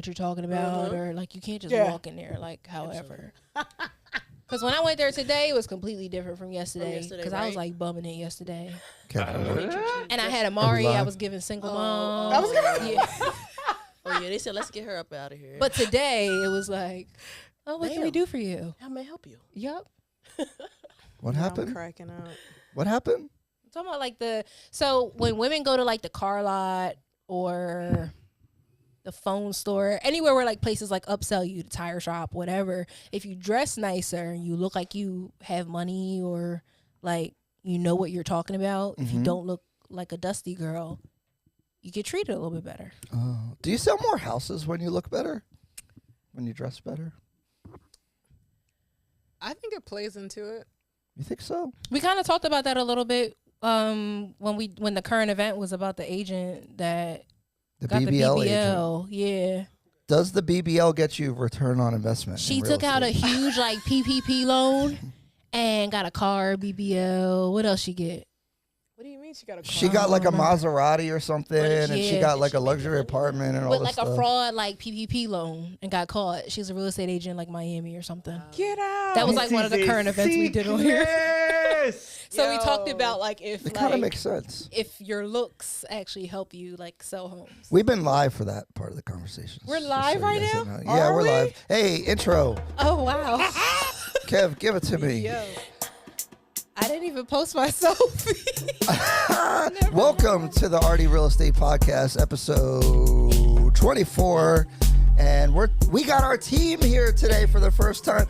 what you're talking about, or like you can't just walk in there like however. Because when I went there today, it was completely different from yesterday. Because I was like bumming it yesterday. And I had Amari. I was giving single mom. I was gonna. Yeah. Oh yeah, they said let's get her up out of here. But today it was like, oh, what can we do for you? How may I help you? Yep. What happened? I'm cracking up. What happened? I'm talking about like so when women go to like the car lot or the phone store, anywhere where like places like upsell you, the tire shop, whatever, if you dress nicer and you look like you have money or like you know what you're talking about, if you don't look like a dusty girl, you get treated a little bit better. Do you sell more houses when you look better? When you dress better? I think it plays into it. You think so? We kind of talked about that a little bit when the current event was about the agent that got the BBL. Agent. Yeah. Does the BBL get you return on investment? She took out a huge like PPP loan and got a car, BBL. What else she get? What do you mean she got a car? She got like a Maserati or something, and she got like a luxury apartment and all this stuff. With like a fraud like PPP loan and got caught. She's a real estate agent like Miami or something. Get out. That was like one of the current events we did on here. So we talked about like if it kind of makes sense. If your looks actually help you like sell homes. We've been live for that part of the conversation. We're live right now? Yeah, we're live. Hey, intro. Oh wow. Kev, give it to me. Yo. I didn't even post my selfie. Welcome to the Ardhi Real Estate Podcast, episode 24. And we got our team here today for the first time.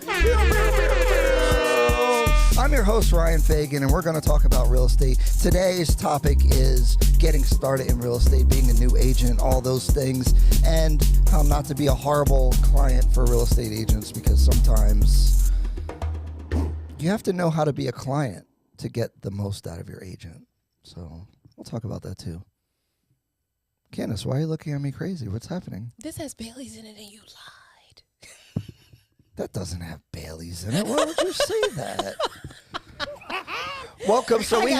I'm your host, Ryan Fagan, and we're going to talk about real estate. Today's topic is getting started in real estate, being a new agent, all those things, and how not to be a horrible client for real estate agents, because sometimes you have to know how to be a client to get the most out of your agent. So we'll talk about that too. Candace, why are you looking at me crazy? What's happening? This has Bailey's in it and you lied. That doesn't have Bailey's in it. Why would you say that? Welcome. So we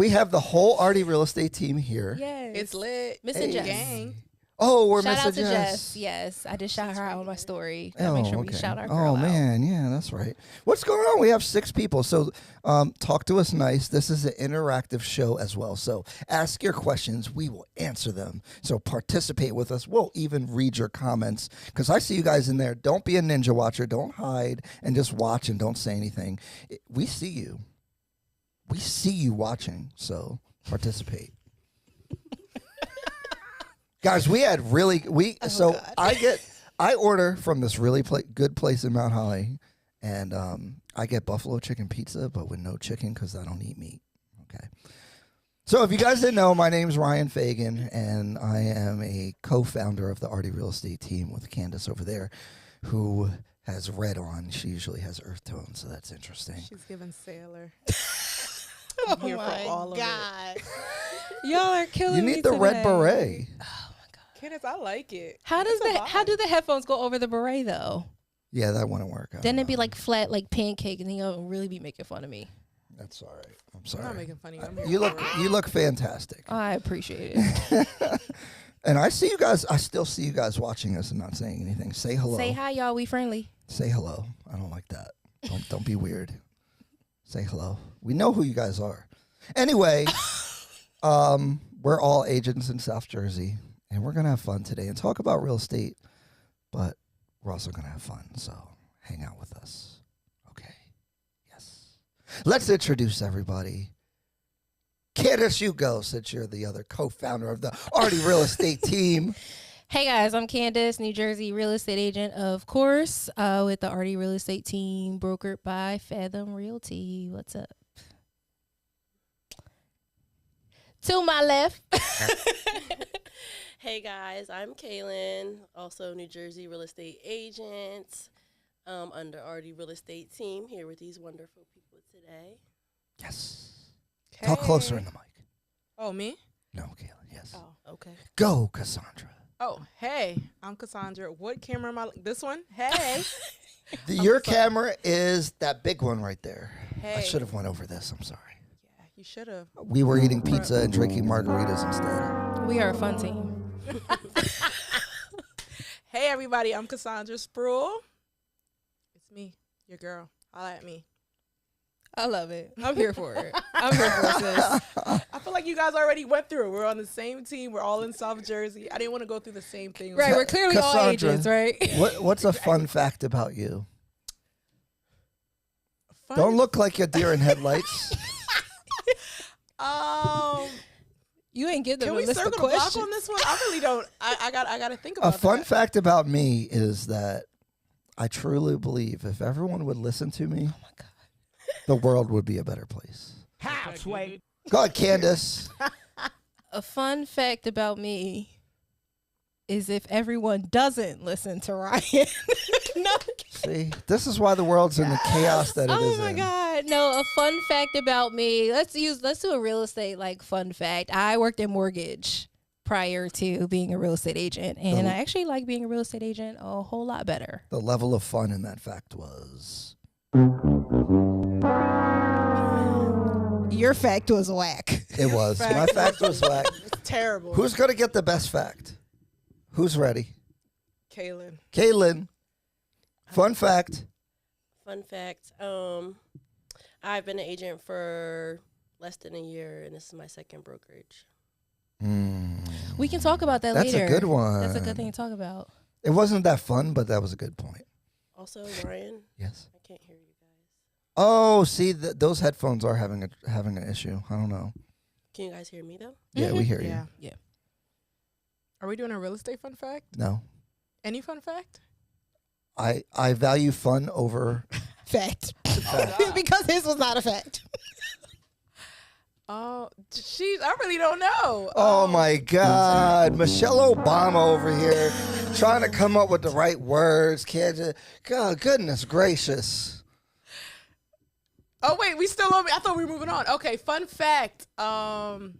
have the whole Ardhi Real Estate team here. Yes. It's lit. Missing Jess. Gang. Oh, we're shout missing out to Jess. Yes, I just shout her out on my story. Oh, make sure okay. we shout our girl Oh, man. Yeah, that's right. What's going on? We have 6 people. So talk to us nice. This is an interactive show as well. So ask your questions. We will answer them. So participate with us. We'll even read your comments because I see you guys in there. Don't be a ninja watcher. Don't hide and just watch and don't say anything. We see you. We see you watching. So participate. Guys, we had I order from this really good place in Mount Holly, and I get buffalo chicken pizza, but with no chicken because I don't eat meat. Okay. So if you guys didn't know, my name is Ryan Fagan, and I am a co-founder of the Ardhi Real Estate team with Candace over there, who has red on. She usually has earth tones, so that's interesting. She's giving sailor. Oh here my for all God. of it. Y'all are killing me. You need the red today. beret. Oh my God. Kenneth, I like it. How do the headphones go over the beret though? Yeah, that wouldn't work. Then it'd be like flat, like pancake, and then you'll really be making fun of me. That's all right. I'm I'm sorry. not making fun of you. You look fantastic. I appreciate it. And I see you guys. I still see you guys watching us and not saying anything. Say hello. Say hi, y'all. We friendly. Say hello. I don't like that. Don't be weird. Say hello. We know who you guys are. Anyway, we're all agents in South Jersey, and we're gonna have fun today and talk about real estate. But we're also gonna have fun. So hang out with us. Okay. Yes. Let's introduce everybody. Candace, you go, since you're the other co-founder of the Ardhi Real Estate team. Hey guys, I'm Candace, New Jersey real estate agent, of course, with the Ardhi Real Estate team, brokered by Fathom Realty. What's up? To my left. Hey guys, I'm Kaylin, also New Jersey real estate agent, under Ardhi Real Estate team, here with these wonderful people today. Yes. Talk closer in the mic. Oh, me? No, Kaylin. Yes. Oh, okay. Go, Cassandra. Oh, hey, I'm Cassandra. What camera am I? This one? Hey. Your camera is that big one right there. Hey. I should have went over this. I'm sorry. Yeah, you should have. We were eating pizza and drinking margaritas instead. We are a fun team. Hey, everybody. I'm Cassandra Spruill. It's me, your girl. Holla at me. I love it. I'm here for it. I'm here for it, sis. I feel like you guys already went through it. We're on the same team. We're all in South Jersey. I didn't want to go through the same thing. Right, we're clearly all Cassandra, agents, right? What's a fun fact about you? Fun. Don't look like a deer in headlights. You ain't give them Can a we list circle of the block questions. on this one? I really don't. I got to think A about fun that. fact about me is that I truly believe if everyone would listen to me, Oh my God. the world would be a better place. How, Sway? Go ahead, Candace. A fun fact about me is if everyone doesn't listen to Ryan. No. See, this is why the world's in the chaos that it is Oh my in. God. No, a fun fact about me. Let's do a real estate like fun fact. I worked in mortgage prior to being a real estate agent, and I actually like being a real estate agent a whole lot better. The level of fun in that fact was. Your fact was whack. It was. My fact was whack. It's terrible. Who's going to get the best fact? Who's ready? Kaylin? Kaylin. Fun fact. Fun fact. I've been an agent for less than a year, and this is my second brokerage. We can talk about that That's later. a good one. That's a good thing to talk about. It wasn't that fun, but that was a good point. Also, Ryan, Yes. I can't hear you guys. Oh, see, those headphones are having an issue. I don't know. Can you guys hear me though? Yeah, we hear Yeah. Yeah. Are we doing a real estate fun fact? you. No. Any fun fact? I value fun over Fact. fact. Because his was not a fact. Oh, I really don't know. Oh my God. Michelle Obama over here trying to come up with the right words. Can't just, God, goodness gracious. Oh wait, we still on. I thought we were moving on. Okay, fun fact. Sheesh.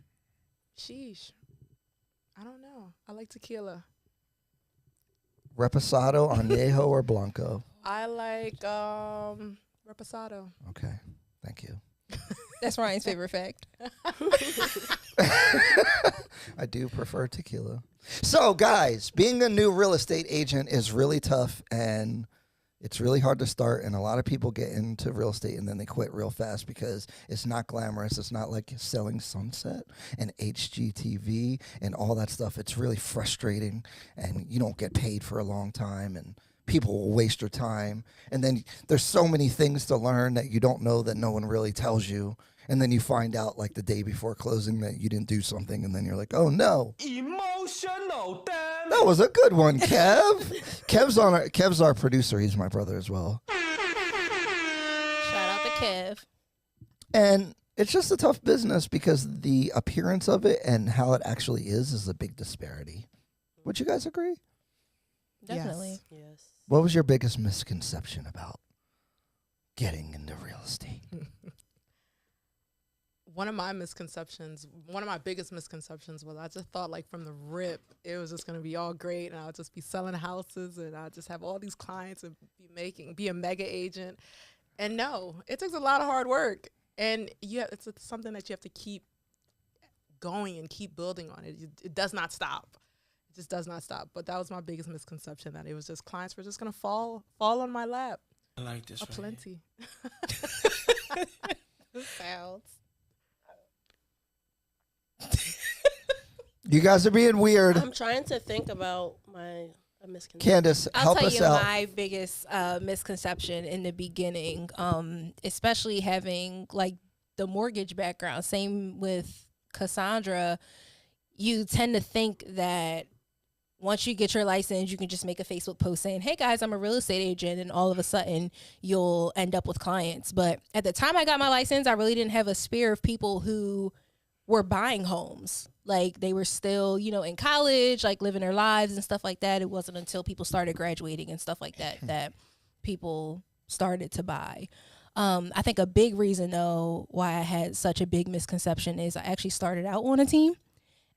I don't know. I like tequila. Reposado, Añejo, or Blanco? I like reposado. Okay. Thank you. That's Ryan's favorite fact. I do prefer tequila. So, guys, being a new real estate agent is really tough, and it's really hard to start. And a lot of people get into real estate and then they quit real fast because it's not glamorous. It's not like selling Sunset and HGTV and all that stuff. It's really frustrating, and you don't get paid for a long time, and people will waste your time. And then there's so many things to learn that you don't know that no one really tells you. And then you find out like the day before closing that you didn't do something, and then you're like, oh no. Emotional, damn. That was a good one, Kev. Kev's our producer. He's my brother as well. Shout out to Kev. And it's just a tough business because the appearance of it and how it actually is a big disparity. Would you guys agree? Definitely. Yes. What was your biggest misconception about getting into real estate? One of my biggest misconceptions was I just thought like from the rip, it was just going to be all great and I'll just be selling houses and I'll just have all these clients and be a mega agent. And no, it takes a lot of hard work, and it's something that you have to keep going and keep building on. It does not stop. It just does not stop. But that was my biggest misconception, that it was just clients were just going to fall on my lap. I like this. Plenty. Sounds. You guys are being weird. I'm trying to think about a misconception. Candace, I'll help tell us you out. my biggest misconception in the beginning, especially having like the mortgage background. Same with Cassandra. You tend to think that once you get your license, you can just make a Facebook post saying, hey guys, I'm a real estate agent, and all of a sudden you'll end up with clients. But at the time I got my license, I really didn't have a sphere of people who were buying homes. Like they were still, in college, like living their lives and stuff like that. It wasn't until people started graduating and stuff like that that people started to buy. I think a big reason though why I had such a big misconception is I actually started out on a team.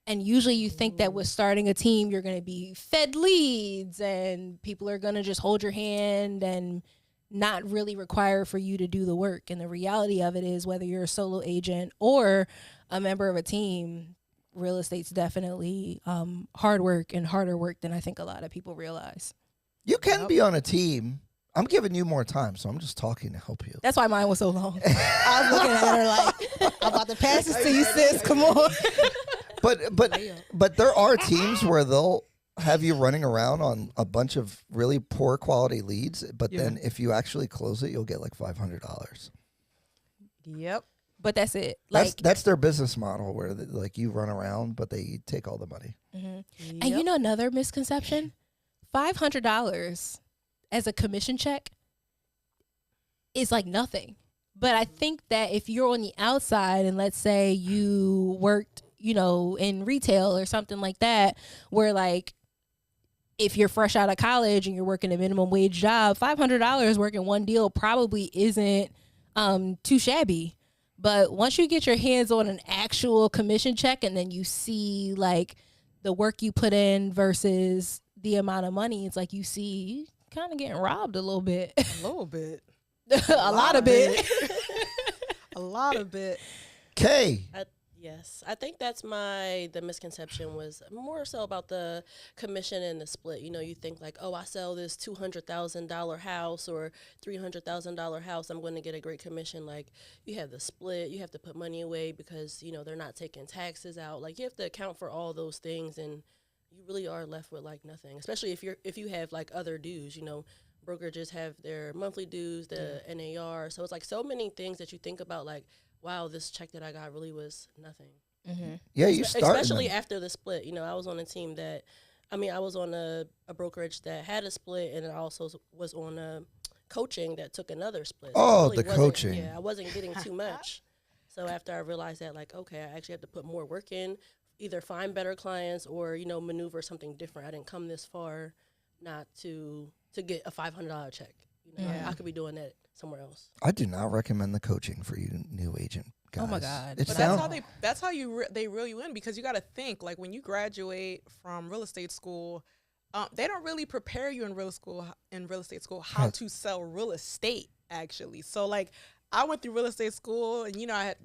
And usually you think that with starting a team, you're going to be fed leads and people are going to just hold your hand and not really require for you to do the work. And the reality of it is, whether you're a solo agent or a member of a team, real estate's definitely hard work and harder work than I think a lot of people realize. You can be on a team. I'm giving you more time, so I'm just talking to help you. That's why mine was so long. I was looking at her like, I'm about to pass this to you, sis. Come on. But there are teams where they'll have you running around on a bunch of really poor quality leads, but then if you actually close it, you'll get like $500. Yep. But that's it. Like That's their business model, where like you run around, but they take all the money. And you know another misconception? $500 as a commission check is like nothing. But I think that if you're on the outside and let's say you worked, you know, in retail or something like that, where like if you're fresh out of college and you're working a minimum wage job, $500 working one deal probably isn't too shabby. But once you get your hands on an actual commission check and then you see like the work you put in versus the amount of money, it's like you see you kind of getting robbed a little bit. A little bit. a lot of bit. A lot of bit. Kay. Yes, I think that's the misconception was more so about the commission and the split. You know, you think like, oh, I sell this $200,000 house or $300,000 house, I'm going to get a great commission. Like, you have the split, you have to put money away because, you know, they're not taking taxes out. Like, you have to account for all those things, and you really are left with like nothing. Especially if you have like other dues, you know. Brokerages have their monthly dues, the NAR. So it's like so many things that you think about, like, wow, this check that I got really was nothing. Mm-hmm. Yeah, you start. Especially after the split. You know, I was on a team I was on a brokerage that had a split, and I also was on a coaching that took another split. So Oh, it really the wasn't- coaching. Yeah, I wasn't getting too much. So after I realized that, like, okay, I actually have to put more work in, either find better clients or, you know, maneuver something different. I didn't come this far not to get a $500 check. You know, Yeah. I could be doing that somewhere else. I do not recommend the coaching for you new agent guys. Oh my God. It But sounds that's how they reel you in, because you got to think, like, when you graduate from real estate school, they don't really prepare you in real estate school how to sell real estate, actually. So like, I went through real estate school, and you know, I had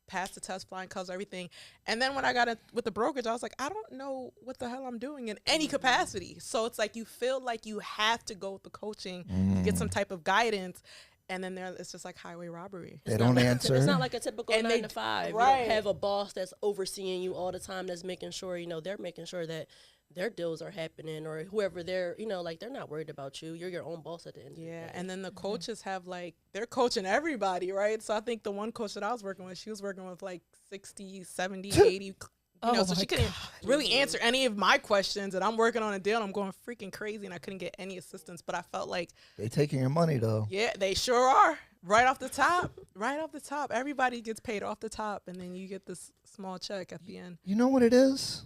passed the test, flying colors, everything. And then when I got with the brokerage, I was like, I don't know what the hell I'm doing in any capacity. So it's like you feel like you have to go with the coaching, get some type of guidance. And then it's just like highway robbery. they don't answer. It's not like a typical And 9 to 5. right. You don't have a boss that's overseeing you all the time, that's making sure, you know, they're making sure that their deals are happening, or whoever they're, you know, like, they're not worried about you. You're your own boss at the end of the day. Yeah, and then the coaches have like, they're coaching everybody, right? So I think the one coach that I was working with, she was working with like 60, 70, 80, you know, so she couldn't really answer any of my questions, and I'm working on a deal, and I'm going freaking crazy, and I couldn't get any assistance. But I felt like, They taking your money though. yeah, they sure are. Right off the top. Everybody gets paid off the top, and then you get this small check at the end. You know what it is?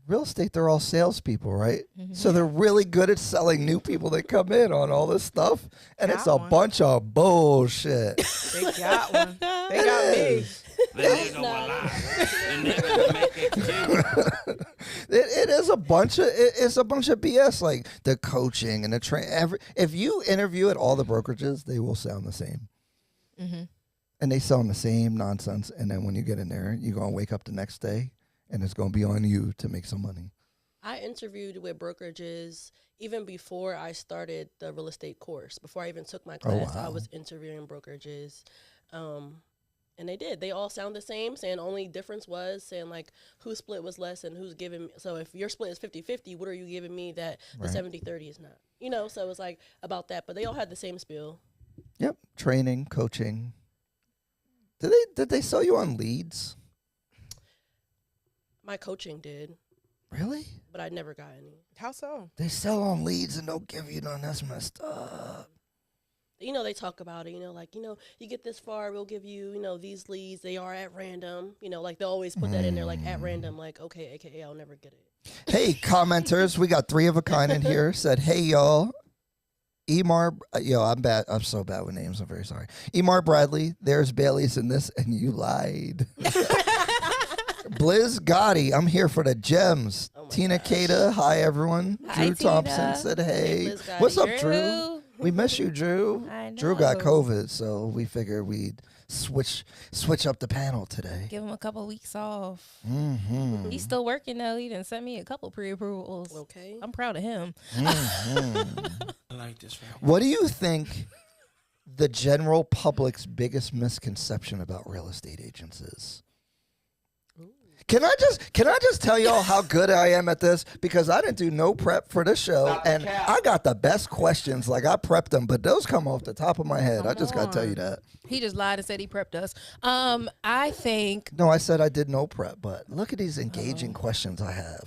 Real estate, they're all salespeople, right? So they're really good at selling new people that come in on all this stuff, and it's a Got one. bunch of bullshit. They got one. They got me. It is a bunch of it's a bunch of BS, like the coaching and the if you interview at all the brokerages, they will sound the same, and they sound the same nonsense. And then when you get in there, you're gonna wake up the next day, and it's gonna be on you to make some money. I interviewed with brokerages even before I started the real estate course. Before I even took my class, I wow. was interviewing brokerages. And they did. They all sound the same, saying only difference was saying like whose split was less and who's giving. So if your split is 50-50, what are you giving me that the Right. 70-30 is not? You know, so it's like about that. But they all had the same spiel. Yep, training, coaching. Did they sell you on leads? My coaching did, Really? but I never got any. How so? They sell on leads and don't give you none. That's messed up. You know, they talk about it, you know, like, you know, you get this far, we'll give you, you know, these leads, they are at random. You know, like they always put that in there, like at random, like, okay, AKA, I'll never get it. Hey, commenters, we got 3 of a kind in here. Said, hey, y'all. Emar, I'm so bad with names. I'm very sorry. Emar Bradley, there's Bailey's in this, and you lied. Blizz Gotti, I'm here for the gems. Oh my Tina gosh. Kata, hi everyone. Hi, Drew Thompson Tina. said, Hey, hey. Blizz Gotti. What's up, Drew? Drew. We miss you, Drew. I Drew got know. COVID, so we figured we'd switch up the panel today. Give him a couple weeks off. Mm-hmm. He's still working though. He done sent me a couple pre-approvals. Okay. I'm proud of him. Mm-hmm. I like this right. What do you think the general public's biggest misconception about real estate agents is? Can I just tell y'all how good I am at this? Because I didn't do no prep for this show, and I got the best questions. Like, I prepped them, but those come off the top of my head. I just got to tell you that. He just lied and said he prepped us. I think No, I said I did no prep, but look at these engaging questions I have.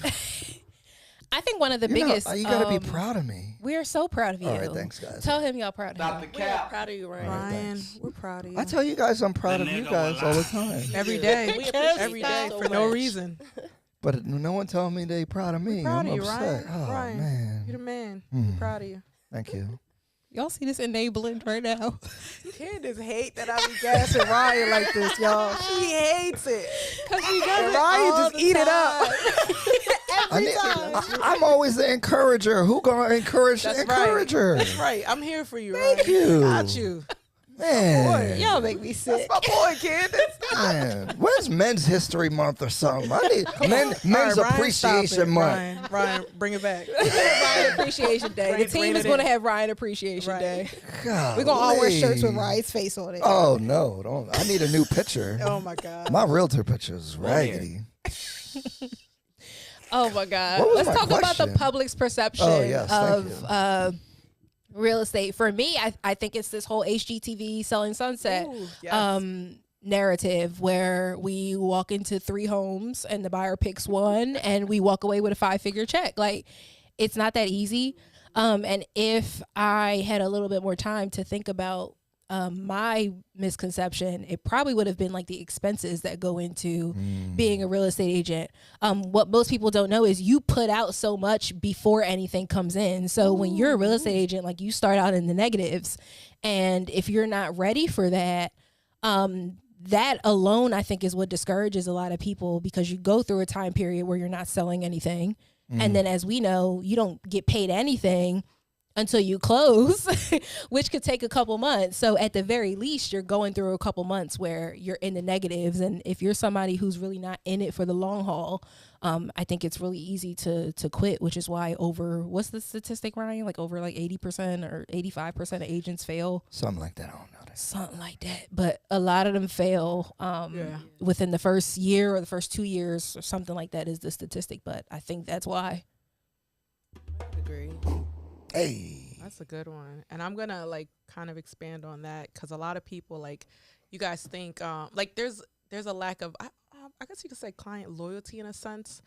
I think one of the You know, biggest. you got to be proud of me. We are so proud of you. All right, thanks, guys. Tell him y'all proud of him. We are proud of you, Ryan. Ryan, thanks. we're proud of you. I tell you guys I'm proud of you guys all the time. Every day. We appreciate Every that day so for no much. reason. But no one telling me they proud of me. Proud I'm of you, upset. Ryan. Oh, Ryan, man. you're the man. Hmm. Proud of you. Thank you. Y'all see this enabling right now? Candace hate that I be gassing Ryan like this, y'all. She hates it. Because he And Ryan just eat it up. I'm always the encourager. Who gonna encourage the That's right. encourager? That's right. I'm here for you, Thank Ryan. you. Got you. Man. Y'all make me sick. My boy, Candace. Man, when's Men's History Month or something? I need Men's All right, Ryan, stop Appreciation it. Month. Ryan, bring it back. Ryan Appreciation Day. The Rein team it is going to in. have Ryan Appreciation Right. Day. Golly. We're going to all wear shirts with Ryan's face on it. Oh no, don't! I need a new picture. Oh my God. My realtor picture is raggedy. Oh my God. What was Let's my talk about the question? public's perception Oh, yes, thank of real estate. For me, I think it's this whole HGTV selling sunset Ooh, yes. narrative where we walk into 3 homes and the buyer picks one and we walk away with a 5-figure check. Like, it's not that easy. And if I had a little bit more time to think about my misconception, it probably would have been like the expenses that go into being a real estate agent. What most people don't know is you put out so much before anything comes in. So when you're a real estate agent, like, you start out in the negatives, and if you're not ready for that, that alone, I think, is what discourages a lot of people, because you go through a time period where you're not selling anything. And then, as we know, you don't get paid anything until you close, which could take a couple months. So at the very least, you're going through a couple months where you're in the negatives. And if you're somebody who's really not in it for the long haul, I think it's really easy to quit, which is why what's the statistic, Ryan? Like over 80% or 85% of agents fail. Something like that. I don't know. Something like that. But a lot of them fail within the first year or the first 2 years or something like that is the statistic. But I think that's why. Agree. Hey. That's a good one. And I'm going to kind of expand on that, because a lot of people, you guys think there's a lack of, I guess you could say, client loyalty in a sense.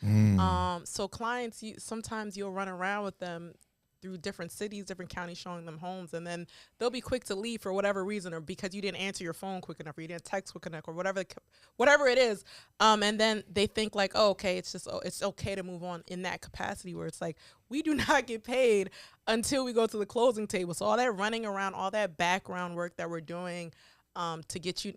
So clients, sometimes you'll run around with them through different cities, different counties, showing them homes, and then they'll be quick to leave for whatever reason, or because you didn't answer your phone quick enough, or you didn't text quick enough, or whatever it is. And then they think okay, it's okay to move on in that capacity, where it's like, we do not get paid until we go to the closing table. So all that running around, all that background work that we're doing to get you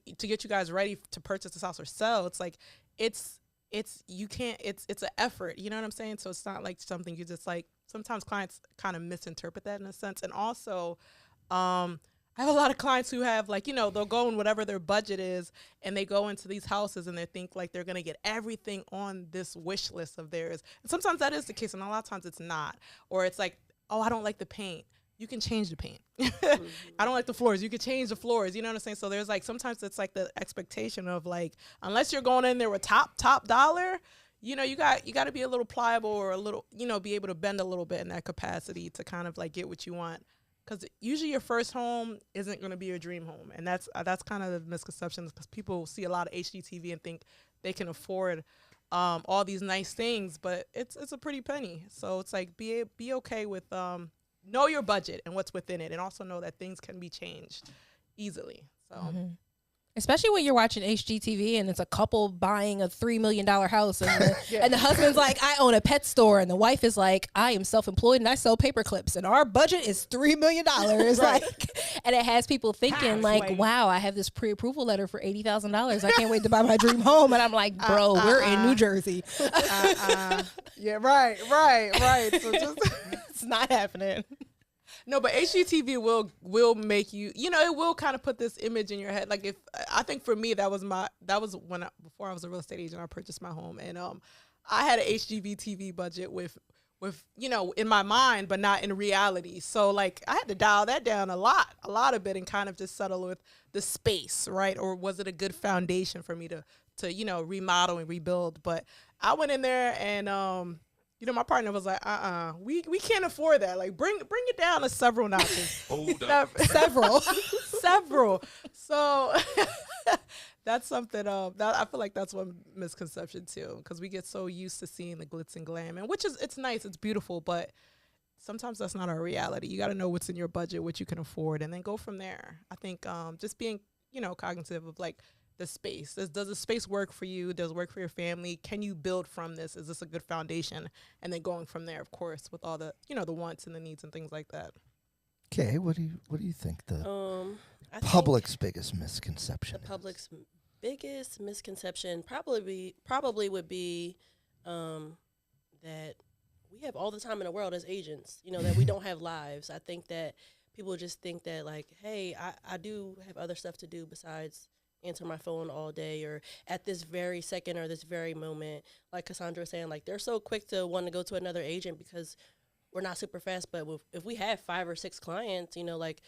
guys ready to purchase this house or sell, it's like it's an effort, you know what I'm saying? So it's not like something you just sometimes clients kind of misinterpret that in a sense. And also, I have a lot of clients who have they'll go in whatever their budget is, and they go into these houses and they think they're going to get everything on this wish list of theirs. And sometimes that is the case, and a lot of times it's not. Or it's like, oh, I don't like the paint. You can change the paint. I don't like the floors. You can change the floors. You know what I'm saying? So there's sometimes it's the expectation of unless you're going in there with top dollar, you got to be a little pliable, or a little, be able to bend a little bit in that capacity to kind of get what you want. Because usually your first home isn't going to be your dream home. And that's kind of the misconception, because people see a lot of HGTV and think they can afford all these nice things, but it's a pretty penny. So it's be okay with know your budget and what's within it, and also know that things can be changed easily. So Especially when you're watching HGTV and it's a couple buying a $3 million house, and and the husband's like, I own a pet store, and the wife is like, I am self-employed and I sell paper clips, and our budget is $3 million. Right. And it has people thinking wow, I have this pre-approval letter for $80,000. I can't wait to buy my dream home. And I'm like, bro, we're in New Jersey. Yeah, right. So just It's not happening. No, but HGTV will make you, it will kind of put this image in your head. Like I think for me, before I was a real estate agent, I purchased my home, and I had an HGTV budget with in my mind, but not in reality. So like I had to dial that down a lot of it, and kind of just settle with the space, right? Or was it a good foundation for me to remodel and rebuild? But I went in there and my partner was like, we can't afford that. Like, bring it down to several notches. Hold up. Several. So that's something that I feel like that's one misconception too, because we get so used to seeing the glitz and glam, and it's nice, it's beautiful, but sometimes that's not our reality. You got to know what's in your budget, what you can afford, and then go from there. I think just being cognitive of like the space. Does the space work for you? Does it work for your family? Can you build from this? Is this a good foundation? And then going from there, of course, with all the the wants and the needs and things like that. Okay, what do you think the I public's biggest misconception the public's biggest misconception probably would be that we have all the time in the world as agents, that we don't have lives. I think that people just think that like, hey, I do have other stuff to do besides answer my phone all day, or at this very second or this very moment. Like Cassandra was saying, like they're so quick to want to go to another agent because we're not super fast. But if we have 5 or 6 clients, like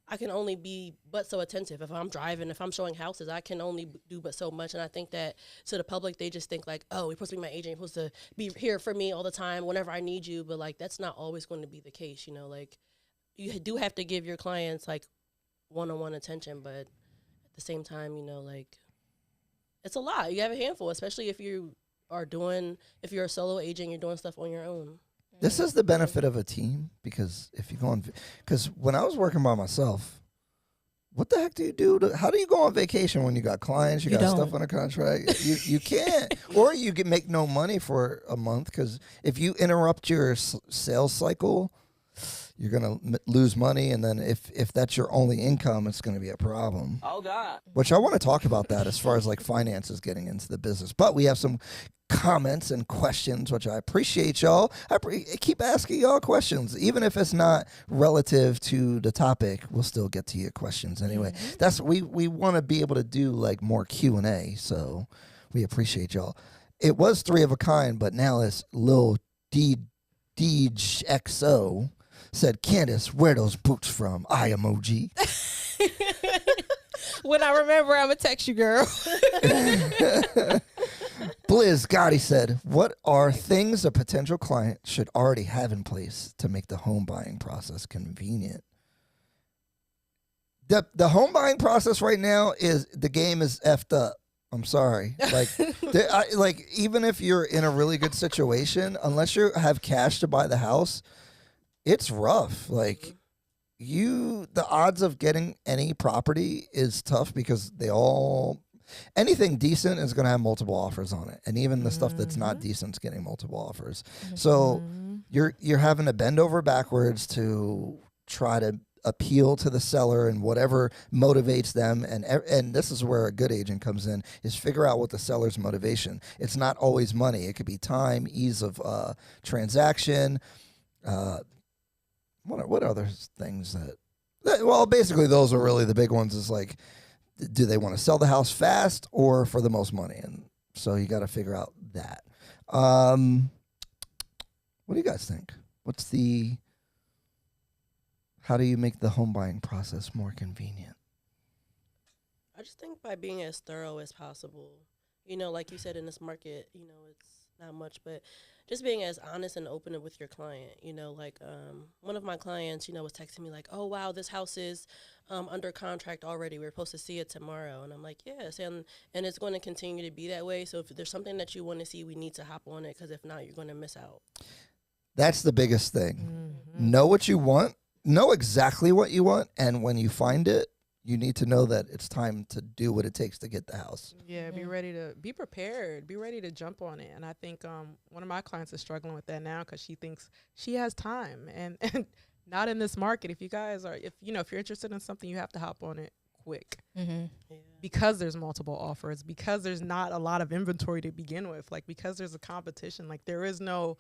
I can only be but so attentive. If I'm driving, if I'm showing houses, I can only do but so much. And I think that to the public, they just think like, oh, you're supposed to be my agent, you're supposed to be here for me all the time whenever I need you. But like that's not always going to be the case. Like you do have to give your clients like one-on-one attention, but at the same time, like it's a lot. You have a handful, especially if you're a solo agent, you're doing stuff on your own. This is the benefit of a team, because if you go on, because when I was working by myself, what the heck do you do? How do you go on vacation when you got clients, you got stuff on a contract? you can't, or you can make no money for a month, because if you interrupt your sales cycle, you're going to lose money. And then if that's your only income, it's going to be a problem. Oh, God. Which I want to talk about that as far as like finances getting into the business. But we have some comments and questions, which I appreciate y'all. I keep asking y'all questions. Even if it's not relative to the topic, we'll still get to your questions anyway. That's we want to be able to do like more Q&A. So we appreciate y'all. It was 3 of a kind, but now it's Lil Deej XO. Said, Candace, where those boots from? Eye emoji. When I remember, I'm going to text you, girl. Blizz Gotti said, what are things a potential client should already have in place to make the home buying process convenient? The home buying process right now the game is effed up. I'm sorry. Like, even if you're in a really good situation, unless you have cash to buy the house, it's rough. Like the odds of getting any property is tough, because anything decent is going to have multiple offers on it. And even the stuff that's not decent is getting multiple offers. So you're having to bend over backwards to try to appeal to the seller and whatever motivates them. And this is where a good agent comes in, is figure out what the seller's motivation. It's not always money. It could be time, ease of transaction, what other things well, basically those are really the big ones, is like, do they want to sell the house fast or for the most money? And so you got to figure out that. What do you guys think? How do you make the home buying process more convenient? I just think by being as thorough as possible. Like you said, in this market, it's not much, but just being as honest and open with your client. Like one of my clients, was texting me like, oh, wow, this house is under contract already. We're supposed to see it tomorrow. And I'm like, yes. And it's going to continue to be that way. So if there's something that you want to see, we need to hop on it, because if not, you're going to miss out. That's the biggest thing. Know what you want. Know exactly what you want. And when you find it, you need to know that it's time to do what it takes to get the house. Yeah, be ready to be prepared. Be ready to jump on it. And I think one of my clients is struggling with that now, because she thinks she has time, and not in this market. If you guys are, if you're interested in something, you have to hop on it quick, because there's multiple offers, because there's not a lot of inventory to begin with, like because there's a competition. Like there is no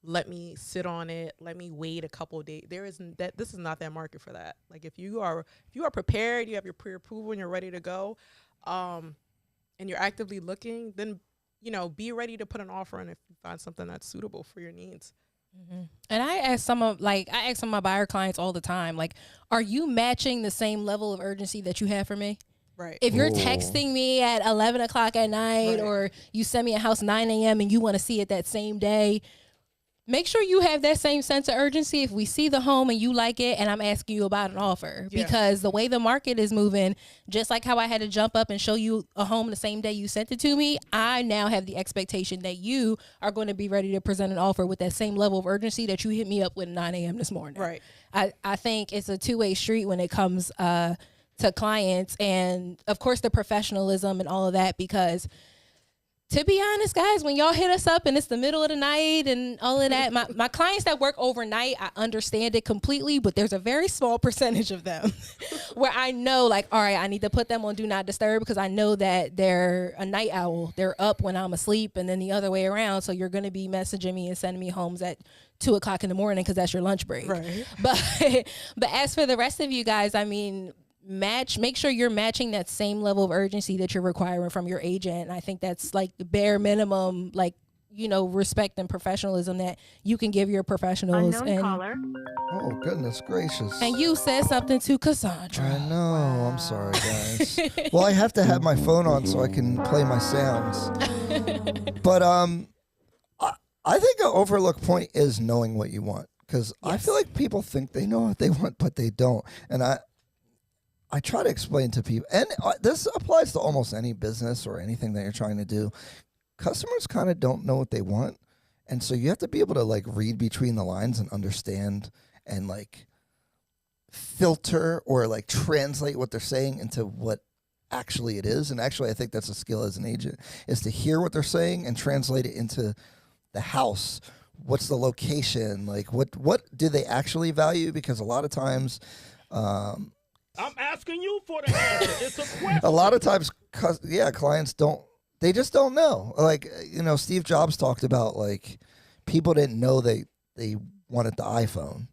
let me sit on it, let me wait a couple of days. This is not that market for that. Like if you are prepared, you have your pre-approval and you're ready to go, and you're actively looking, then be ready to put an offer in if you find something that's suitable for your needs. Mm-hmm. And I ask some of my buyer clients all the time, like, are you matching the same level of urgency that you have for me? Right. If you're Ooh. texting me at 11 o'clock at night, Right. or you send me a house 9 a.m. and you want to see it that same day, make sure you have that same sense of urgency if we see the home and you like it and I'm asking you about an offer. Yeah. Because the way the market is moving, just like how I had to jump up and show you a home the same day you sent it to me, I now have the expectation that you are going to be ready to present an offer with that same level of urgency that you hit me up with 9 a.m. this morning. Right. I think it's a two-way street when it comes to clients, and of course the professionalism and all of that, because to be honest, guys, when y'all hit us up and it's the middle of the night and all of that, my clients that work overnight, I understand it completely, but there's a very small percentage of them where I know, like, all right, I need to put them on Do Not Disturb because I know that they're a night owl. They're up when I'm asleep and then the other way around. So you're going to be messaging me and sending me homes at 2 o'clock in the morning because that's your lunch break. Right. But as for the rest of you guys, I mean, make sure you're matching that same level of urgency that you're requiring from your agent. And I think that's like the bare minimum, like, respect and professionalism that you can give your professionals. Oh, goodness gracious. And you said something to Cassandra. I know. I'm sorry, guys. Well, I have to have my phone on so I can play my sounds. But I think an overlooked point is knowing what you want, because I feel like people think they know what they want, but they don't. And I try to explain to people, and this applies to almost any business or anything that you're trying to do. Customers kind of don't know what they want. And so you have to be able to like read between the lines and understand and like filter or like translate what they're saying into what actually it is. And actually, I think that's a skill as an agent, is to hear what they're saying and translate it into the house. What's the location? Like what do they actually value? Because a lot of times, I'm asking you for the answer. It's a question. a lot of times, clients they just don't know. Like, Steve Jobs talked about, like, people didn't know they wanted the iPhone.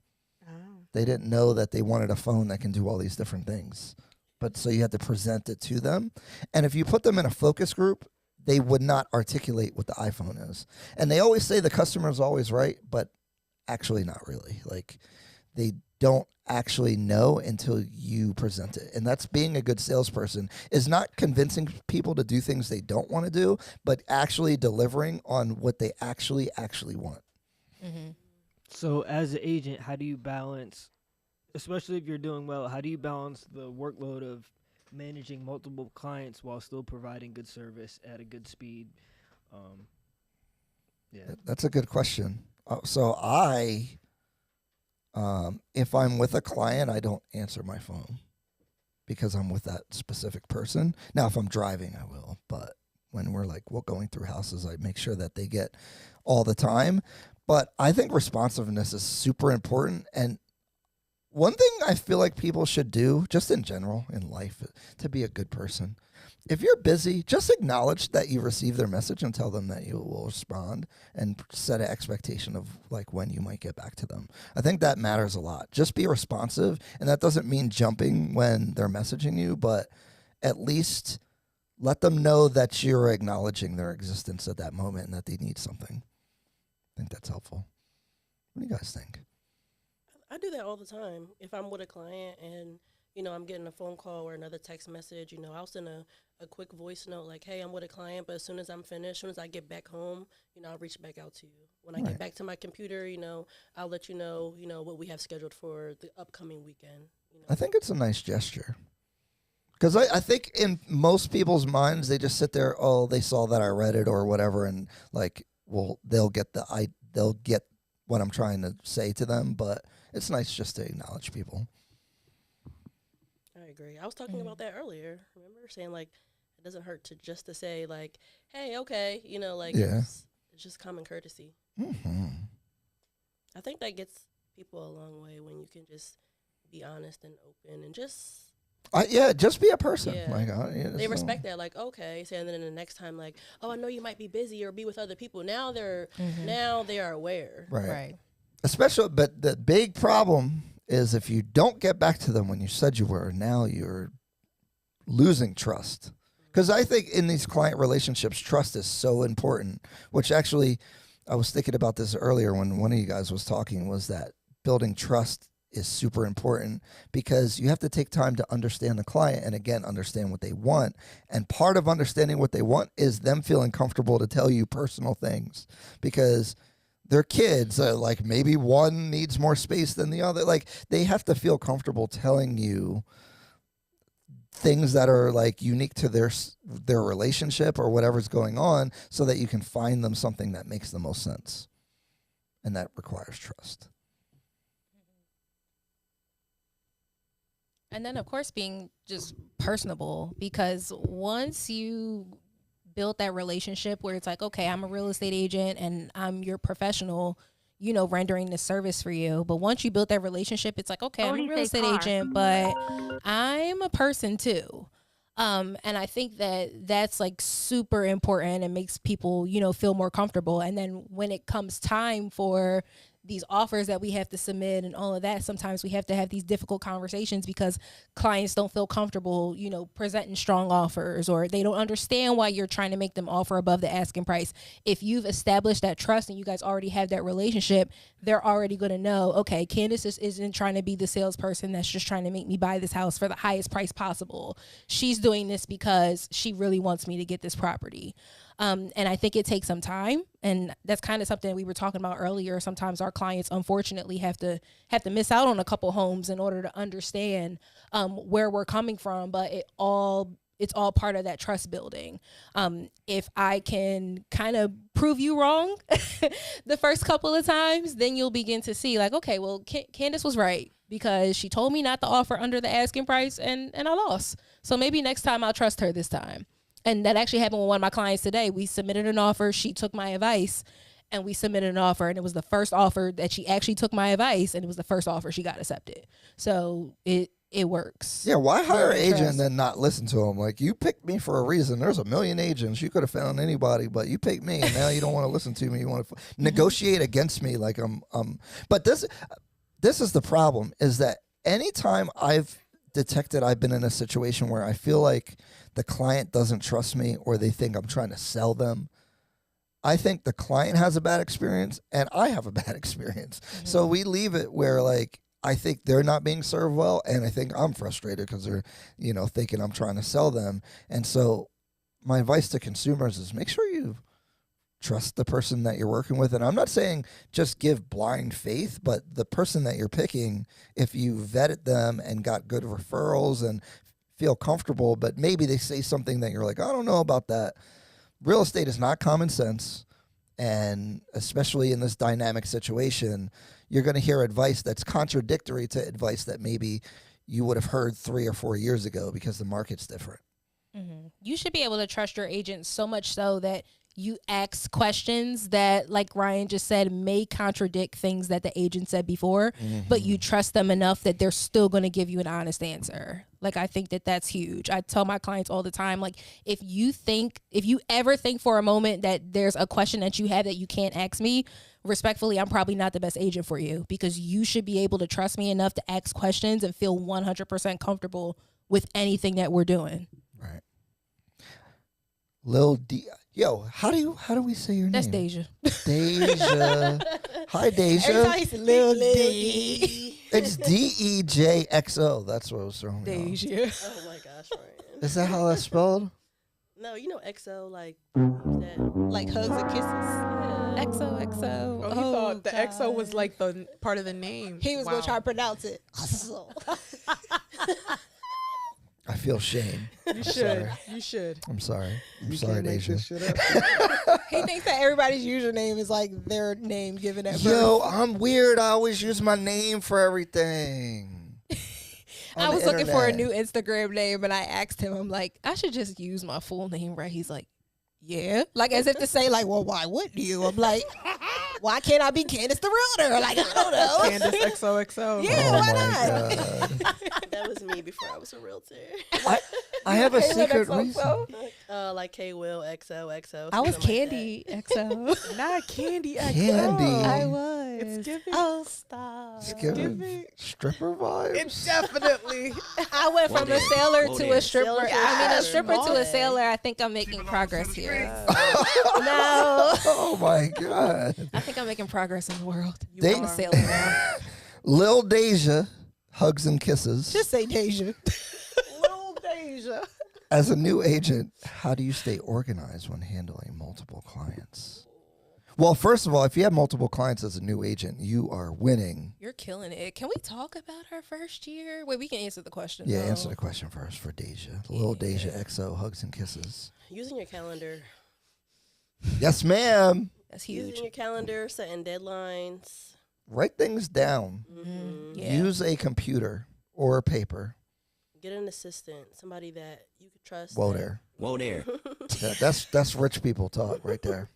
Oh. They didn't know that they wanted a phone that can do all these different things. But so you had to present it to them. And if you put them in a focus group, they would not articulate what the iPhone is. And they always say the customer is always right, but actually not really. Like, they don't actually know until you present it. And that's being a good salesperson, is not convincing people to do things they don't want to do, but actually delivering on what they actually want. Mm-hmm. So as an agent, how do you balance, especially if you're doing well, how do you balance the workload of managing multiple clients while still providing good service at a good speed? That's a good question. If I'm with a client, I don't answer my phone because I'm with that specific person. Now, if I'm driving, I will. But when we're going through houses, I make sure that they get all the time. But I think responsiveness is super important. And one thing I feel like people should do, just in general in life, to be a good person, if you're busy, just acknowledge that you received their message and tell them that you will respond, and set an expectation of like when you might get back to them. I think that matters a lot. Just be responsive. And that doesn't mean jumping when they're messaging you, but at least let them know that you're acknowledging their existence at that moment and that they need something. I think that's helpful. What do you guys think? I do that all the time. If I'm with a client and, I'm getting a phone call or another text message, I'll send a quick voice note like, hey, I'm with a client, but as soon as I'm finished, as soon as I get back home, I'll reach back out to you. When I get back to my computer, I'll let you know, what we have scheduled for the upcoming weekend. I think it's a nice gesture. Because I think in most people's minds, they just sit there, they saw that I read it or whatever, and they'll get what I'm trying to say to them, but it's nice just to acknowledge people. I agree. I was talking about that earlier. Remember saying it doesn't hurt to say like, hey, okay, it's just common courtesy. Mm-hmm. I think that gets people a long way when you can just be honest and open and just Yeah, just be a person. Yeah. Like They respect that, like, okay. So, and then the next time, like, oh, I know you might be busy or be with other people. Now they are aware. Right. Especially, but the big problem is if you don't get back to them when you said you were, now you're losing trust. Because I think in these client relationships, trust is so important, which actually, I was thinking about this earlier when one of you guys was talking, was that building trust is super important because you have to take time to understand the client and, again, understand what they want. And part of understanding what they want is them feeling comfortable to tell you personal things, because they're kids. Like, maybe one needs more space than the other. Like, they have to feel comfortable telling you things that are like unique to their relationship or whatever's going on, so that you can find them something that makes the most sense. And that requires trust. And then, of course, being just personable, because once you build that relationship where it's like, okay, I'm a real estate agent and I'm your professional, you know, rendering this service for you. But once you build that relationship, it's like, okay, I'm a real estate agent, but I'm a person too. And I think that that's like super important and makes people, you know, feel more comfortable. And then when it comes time for these offers that we have to submit and all of that, sometimes we have to have these difficult conversations because clients don't feel comfortable, you know, presenting strong offers, or they don't understand why you're trying to make them offer above the asking price. If you've established that trust and you guys already have that relationship, they're already going to know, okay, Candace isn't trying to be the salesperson that's just trying to make me buy this house for the highest price possible. She's doing this because she really wants me to get this property. And I think it takes some time, and that's kind of something we were talking about earlier. Sometimes our clients, unfortunately, have to miss out on a couple homes in order to understand where we're coming from. But it's all part of that trust building. If I can kind of prove you wrong the first couple of times, then you'll begin to see like, okay, well, Candace was right, because she told me not to offer under the asking price, and I lost. So maybe next time I'll trust her this time. And that actually happened with one of my clients today. We submitted an offer. She took my advice, and we submitted an offer. And it was the first offer that she actually took my advice, and it was the first offer she got accepted. So it works. Yeah, why hire an agent and then not listen to them? Like, you picked me for a reason. There's a million agents. You could have found anybody, but you picked me, and now you don't want to listen to me. You want to negotiate against me. Like, But this is the problem, is that anytime I've detected I've been in a situation where I feel like the client doesn't trust me, or they think I'm trying to sell them, I think the client has a bad experience and I have a bad experience. Mm-hmm. So we leave it where, like, I think they're not being served well, and I think I'm frustrated because they're, you know, thinking I'm trying to sell them. And so my advice to consumers is make sure you trust the person that you're working with. And I'm not saying just give blind faith, but the person that you're picking, if you vetted them and got good referrals and feel comfortable, but maybe they say something that you're like, I don't know about that. Real estate is not common sense. And especially in this dynamic situation, you're going to hear advice that's contradictory to advice that maybe you would have heard 3 or 4 years ago, because the market's different. Mm-hmm. You should be able to trust your agent so much so that you ask questions that, like Ryan just said, may contradict things that the agent said before, but you trust them enough that they're still going to give you an honest answer. Like, I think that that's huge. I tell my clients all the time, like, if you ever think for a moment that there's a question that you have that you can't ask me, respectfully, I'm probably not the best agent for you, because you should be able to trust me enough to ask questions and feel 100% comfortable with anything that we're doing. Right. Lil D. Yo, how do we say your That's name? Deja. Deja. Hi, Deja. Every time Lil D. It's DEJXO. That's what was throwing me off. Deja. Oh my gosh, Ryan. Is that how that's spelled? No, you know XO, like that. Like hugs and kisses. Yeah. XOXO. Oh, he thought the XO was like the part of the name. He was Wow. going to try to pronounce it. I feel shame. You should. You should. I'm sorry. I'm You sorry, can't make Deja. this shit up. He thinks that everybody's username is like their name given at birth. Yo, I'm weird. I always use my name for everything. I On was the looking for a internet. new Instagram name, and I asked him, I'm like, I should just use my full name, right? He's like, yeah. Like, as if to say, like, well, why wouldn't you? I'm like, why can't I be Candace the Realtor? Like, I don't know. Candace XOXO. Yeah, Oh why my not? God. That was me before I was a realtor. I have a Hey, look, secret XOXO. reason. Like K Will, XOXO. I was something like Candy XO. Not Candy XO. Candy. I was. It's giving. Oh, stop. It's giving giving- stripper vibes. It's definitely. I went from a sailor to a stripper. Sailor to I mean, a stripper to a stripper. sailor. I think I'm making progress here. No, Oh my god. I think I'm making progress in the world. They- I'm a sailor now. Lil Deja, hugs and kisses. Just say Deja. Little Deja. As a new agent, how do you stay organized when handling multiple clients? Well, first of all, if you have multiple clients as a new agent, you are winning. You're killing it. Can we talk about her first year? Wait, we can answer the question. Yeah, though. answer the question first for Deja. Lil Deja XO, hugs and kisses. Using your calendar. Yes, ma'am. That's Using huge. your calendar, setting deadlines. Write things down. Yeah. Use a computer or a paper. Get an assistant, somebody that you could trust. Whoa that- there. Whoa there. That's rich people talk right there.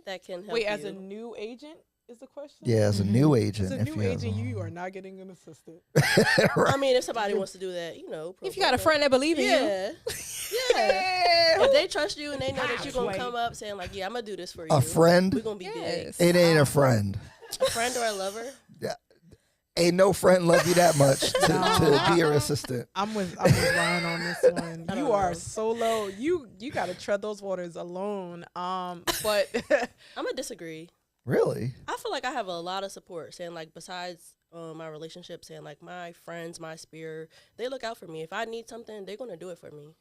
That can help Wait, you. as a new agent is the question? Yeah, as a new agent. As a if new you have agent, a- you are not getting an assistant. I mean, if somebody wants to do that, pro If you got a bono. friend that believes in you. Yeah. Yeah. If they trust you and they know that you're going to come up saying, like, yeah, I'm going to do this for you. A friend? We're going to be big. Yes. It ain't a friend. A friend or a lover? Ain't no friend love you that much to be your assistant. I'm with Ryan on this one. I You don't are know. so low. You got to tread those waters alone. But I'm going to disagree. Really? I feel like I have a lot of support saying, like, besides my relationship, saying, like, my friends, my sphere, they look out for me. If I need something, they're going to do it for me.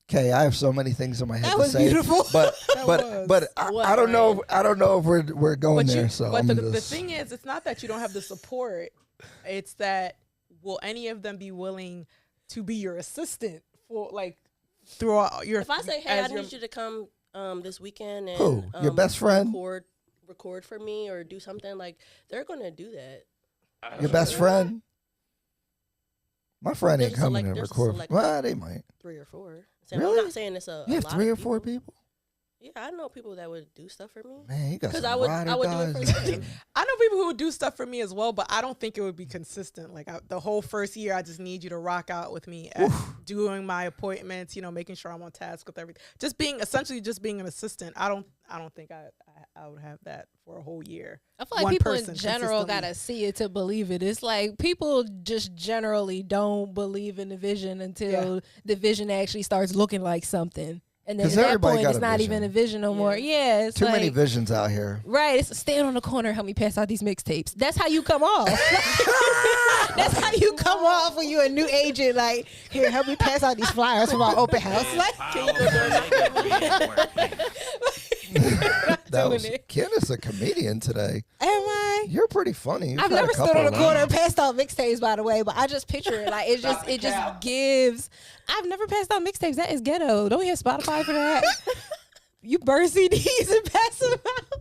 Okay, I have so many things in my head That to was say, beautiful. but was. What, I don't know. Ryan? I don't know if we're going but there. you, So but I'm the just, thing is, it's not that you don't have the support. It's that will any of them be willing to be your assistant for like throughout your? If I say, hey, I as your- need you to come this weekend and Who? Your best friend? record for me or do something, like, they're going to do that. your best friend. My friend ain't There's a coming select- to there's a record. select- Well, they might. 3 or 4. So Really? I'm not saying it's a You have lot 3 or of 4 people. Yeah, I know people that would do stuff for me. Man, you got Because some I would ride do or it dies. for them. I know people who would do stuff for me as well, but I don't think it would be consistent. Like the whole first year, I just need you to rock out with me, at doing my appointments. Making sure I'm on task with everything. Just being an assistant. I don't think I would have that for a whole year. I feel like One people in person general consistently. gotta see it to believe it. It's like people just generally don't believe in the vision until the vision actually starts looking like something. And then 'Cause at that everybody point, got it's a not vision. even a vision no more. Yeah, it's Too like, many visions out here. right. It's stand on the corner, help me pass out these mixtapes. That's how you come off. That's how you come off when you're a new agent. Like, here, help me pass out these flyers from our open house. Like, That doing was it. Candace, a comedian today. am I? You're pretty funny. You've I've had a never stood couple on of the them. corner and passed out mixtapes, by the way, but I just picture it. Like, it just gives. I've never passed out mixtapes. That is ghetto. Don't we have Spotify for that? You burn CDs and pass them out.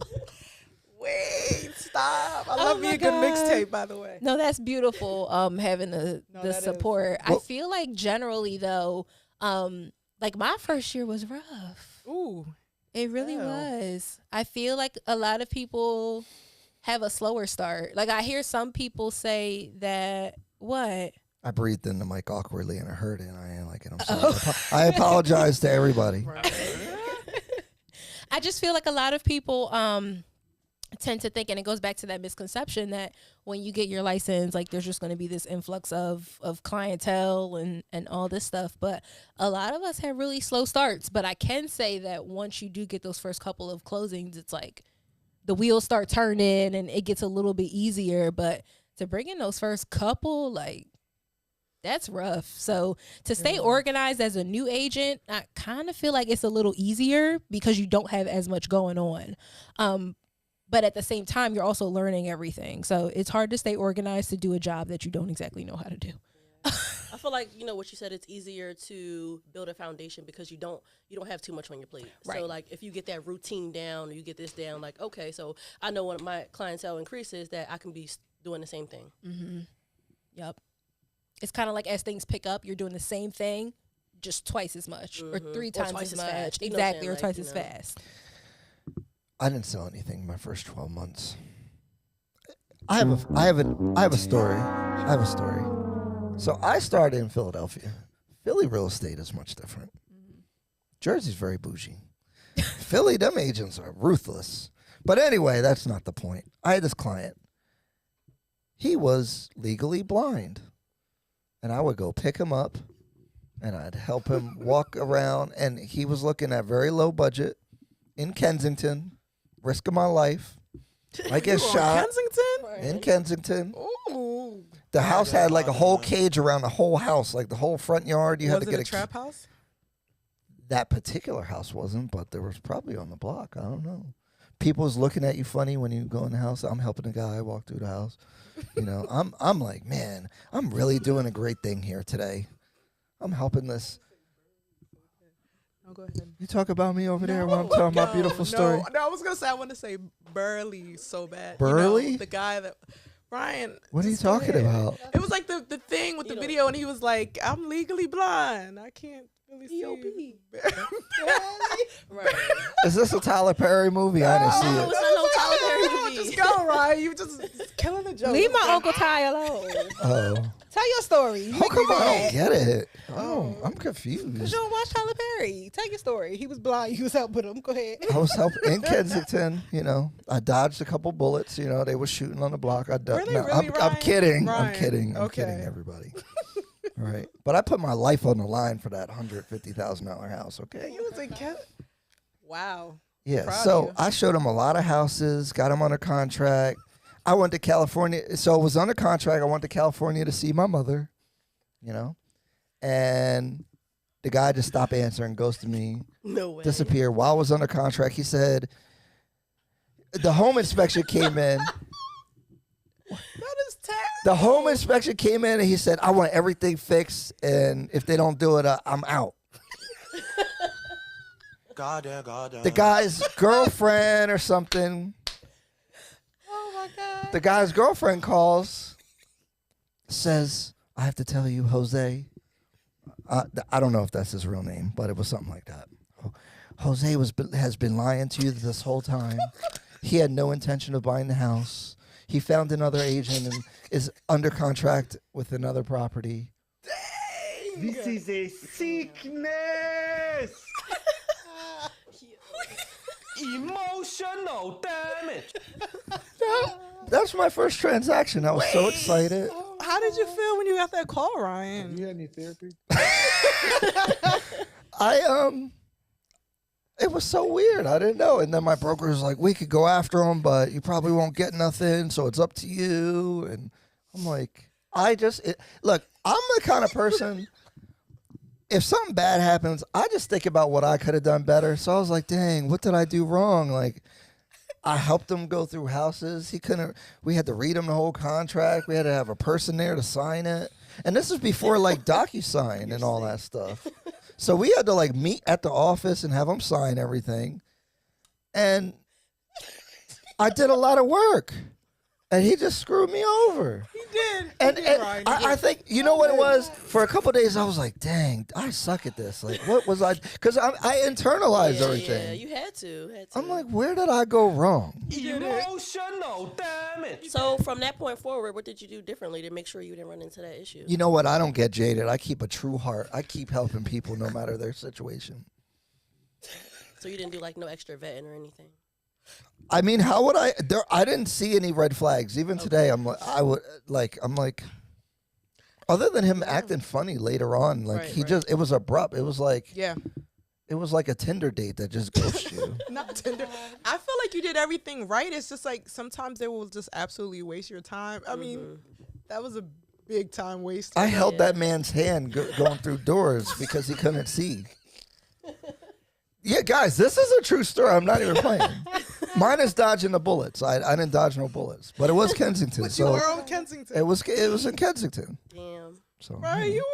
Wait, stop! I Oh love me my a good God. mixtape, by the way. No, that's beautiful. Having the that is. support. I Well- feel like generally though, like my first year was rough. Ooh, It really Ew. was. I feel like a lot of people have a slower start. Like I hear some people say that what? I breathed in the mic awkwardly and I heard it and I ain't like it. I'm Oh. sorry. I apologize to everybody. I just feel like a lot of people tend to think, and it goes back to that misconception that when you get your license, like there's just going to be this influx of clientele and all this stuff. But a lot of us have really slow starts. But I can say that once you do get those first couple of closings, it's like the wheels start turning and it gets a little bit easier. But to bring in those first couple, like, that's rough. So to stay organized as a new agent, I kind of feel like it's a little easier because you don't have as much going on. But at the same time, you're also learning everything. So it's hard to stay organized to do a job that you don't exactly know how to do. I feel like, what you said, it's easier to build a foundation because you don't have too much on your plate. Right. So like if you get that routine down, or you get this down, like, okay, so I know when my clientele increases that I can be doing the same thing. Mm-hmm. Yep. It's kind of like as things pick up, you're doing the same thing, just twice as much or 3 Or times twice as as much. fast. You know what I'm Exactly, saying? or Like, twice you as know. fast. I didn't sell anything my first 12 months. I have a story. I have a story. So I started in Philadelphia. Philly real estate is much different. Jersey's very bougie. Philly, them agents are ruthless. But anyway, that's not the point. I had this client. He was legally blind. And I would go pick him up and I'd help him walk around. And he was looking at very low budget in Kensington, risk of my life. I get shot in Kensington. Ooh. The house had like a whole cage around the whole house, like the whole front yard. You had to get a trap house? That particular house wasn't, but there was probably on the block. I don't know. People was looking at you funny when you go in the house. I'm helping a guy walk through the house. You know, I'm like, man, I'm really doing a great thing here today. I'm helping this. Oh, go ahead. You talk about me over there when I'm telling my beautiful story. No, I was gonna say I want to say Burley so bad. Burley? You know, the guy that Brian. What are you talking about? It was like the thing with the video, and he was like, "I'm legally blind. I can't really see." Right. Is this a Tyler Perry movie? I didn't see No, it. it's not no Tyler Perry movie. Just go, Ryan. You just killing the joke. Leave my Uncle Ty alone. Oh, Tell your story. You how make me come I don't mad. get it? Oh, I'm Cause confused. you don't watch Tyler Perry. Tell your story. He was blind. You was helping him. Go ahead. I was helping in Kensington, you know. I dodged a couple bullets, you know. They were shooting on the block. I Really, no, really, I'm Ryan? kidding. I'm Ryan. kidding. I'm Okay. kidding, everybody. All right. But I put my life on the line for that $150,000 house, okay? He was in Wow. Yeah, Proud of so you. I showed him a lot of houses, got him under contract. I went to California. So I was under contract. I went to California to see my mother, you know. And the guy just stopped answering, ghosted me, No way. disappeared. While I was under contract, he said, the home inspection came in. That is terrible. The home inspection came in and he said, I want everything fixed. And if they don't do it, I'm out. Goddamn. The guy's girlfriend or something. Oh my God. The guy's girlfriend calls, says, I have to tell you, Jose. I don't know if that's his real name, but it was something like that. Jose has been lying to you this whole time. He had no intention of buying the house. He found another agent and is under contract with another property. This is a sickness. Emotional damage. That's my first transaction. I was so excited. How did you feel when you got that call, Ryan? You had any therapy? It was so weird. I didn't know. And then my broker was like, we could go after him, but you probably won't get nothing, so it's up to you. And I'm like, look, I'm the kind of person, if something bad happens, I just think about what I could have done better. So I was like, dang, what did I do wrong? Like, I helped him go through houses. We had to read him the whole contract. We had to have a person there to sign it. And this is before like DocuSign and all that stuff. So we had to like meet at the office and have him sign everything. And I did a lot of work. And he just screwed me over. He did. And, Ryan. I think, you know what it was? For a couple of days, I was like, dang, I suck at this. Like, what was I? Because I internalized everything. Yeah, you had to. I'm like, where did I go wrong? Emotional damage. So from that point forward, what did you do differently to make sure you didn't run into that issue? You know what? I don't get jaded. I keep a true heart. I keep helping people no matter their situation. So you didn't do like no extra vetting or anything? I mean, how would I? I didn't see any red flags. Even today, I'm like, other than him acting funny later on, like it was abrupt. It was like, it was like a Tinder date that just ghosted you. Not Tinder. I feel like you did everything right. It's just like sometimes they will just absolutely waste your time. I mean, that was a big time waste. I held that man's hand going through doors because he couldn't see. Yeah, guys, this is a true story. I'm not even playing. Mine is dodging the bullets. I didn't dodge no bullets, but it was Kensington. But so you were on Kensington. it was in Kensington. Damn. So Right, you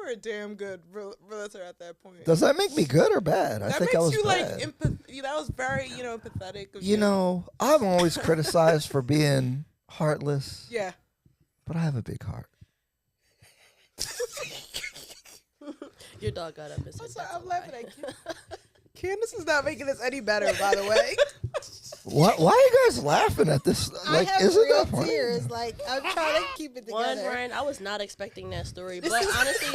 were a damn good realtor at that point. does that make me good or bad? I that think makes I was you bad. like empathy. That was very empathetic. Of You know, I'm always criticized for being heartless, Yeah. but I have a big heart. Your dog got up and said, I'm sorry, "That's I'm a laughing lie." at you. Candace is not making this any better, by the way. What? Why are you guys laughing at this? I Like, have isn't real that funny? tears. Like, I'm trying to keep it One, together. Ryan, I was not expecting that story, but honestly,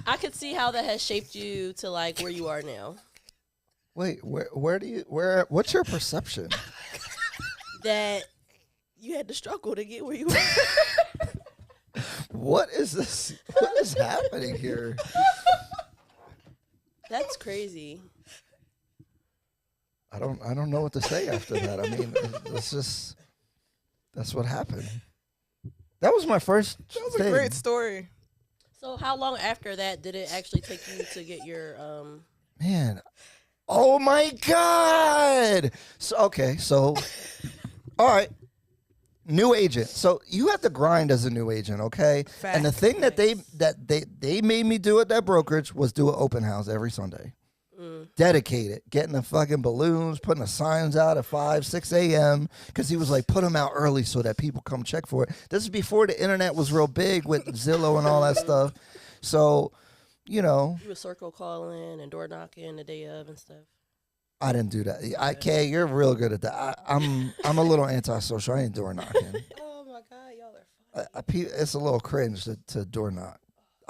I could see how that has shaped you to like where you are now. Wait, what's your perception? That you had to struggle to get where you were. What is this? What is happening here? That's crazy. I don't know what to say after that. I mean, that's what happened. That was my first That was thing. a great story. So how long after that did it actually take you to get your Man. Oh my God. So all right. New agent. So you have to grind as a new agent, okay? And the thing that they made me do at that brokerage was do an open house every Sunday. Dedicated, getting the fucking balloons, putting the signs out at 5, 6 a.m. because he was like, put them out early so that people come check for it. This is before the internet was real big with Zillow and all that stuff. So, you know. you were circle calling and door knocking the day of and stuff? I didn't do that. Kay, you're real good at that. I'm a little antisocial. I ain't door knocking. Oh my God, y'all are funny. It's a little cringe to door knock.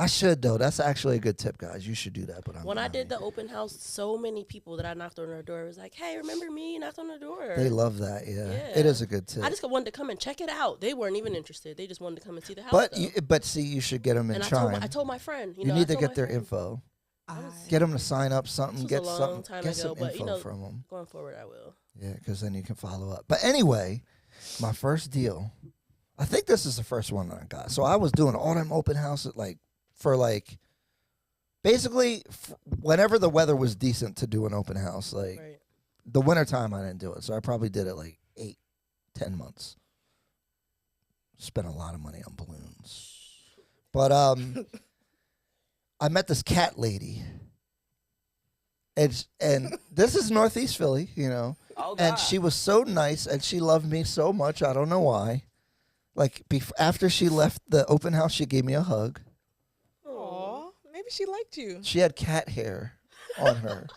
I should though. That's actually a good tip, guys. You should do that. But When I did the open house, so many people that I knocked on their door was like, "Hey, remember me? You knocked on the door." they love that. Yeah, Yeah. it is a good tip. I just wanted to come and check it out. They weren't even interested. They just wanted to come and see the house. but though. but see, you should get them in and Chime. I told my friend, You know, need I to told get my their friend. info. I, Get them to sign up something. This was Get a long something. time Get ago, some but, info you know, from them. Going forward, I will. Yeah, because then you can follow up. But anyway, my first deal. I think this is the first one that I got. So I was doing all them open houses basically whenever the weather was decent to do an open house. Like Right. the wintertime I didn't do it. So I probably did it like 8-10 months. Spent a lot of money on balloons. But I met this cat lady. And this is Northeast Philly, you know. Oh, And God. she was so nice and she loved me so much. I don't know why. Like after she left the open house, she gave me a hug. Aw, maybe she liked you. She had cat hair on her.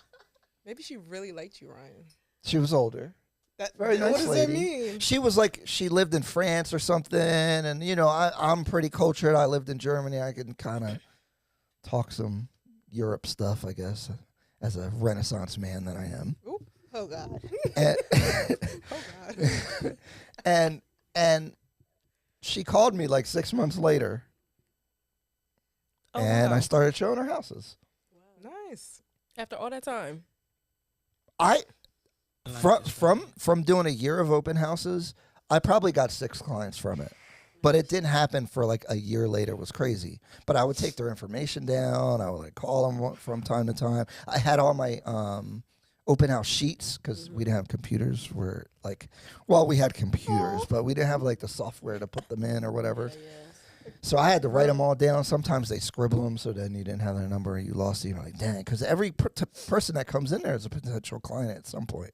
Maybe she really liked you, Ryan. She was older. That, Very nice what does lady. that mean? She was like, she lived in France or something. And, you know, I'm pretty cultured. I lived in Germany. I can kind of talk some Europe stuff, I guess, as a Renaissance man that I am. Oop. Oh, God. And, Oh, God. and she called me like 6 months later. Oh, And wow. I started showing her houses. Nice. After all that time. From doing a year of open houses, I probably got 6 clients from it. But it didn't happen for like a year later. It was crazy. But I would take their information down. I would like call them from time to time. I had all my open house sheets because we didn't have computers. We had computers, but we didn't have like the software to put them in or whatever. So I had to write them all down. Sometimes they scribble them, so then you didn't have their number and you lost it. You're like, dang, because every person that comes in there is a potential client at some point.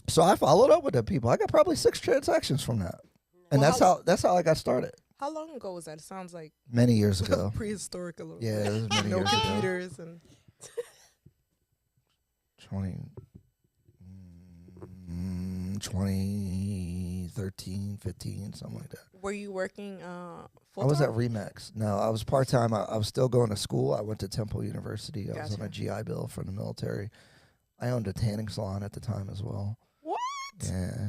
So I followed up with the people. I got probably 6 transactions from that, and Well, that's how I got started. How long ago was that? It sounds like Many years ago. prehistoric a little Yeah, bit. it was many No years ago. computers and 2013, 15, something like that. were you working full I was at time? Remax. No, I was part-time. I was still going to school. I went to Temple University. I was on a Gotcha. GI Bill from the military. I owned a tanning salon at the time as well. What? Yeah.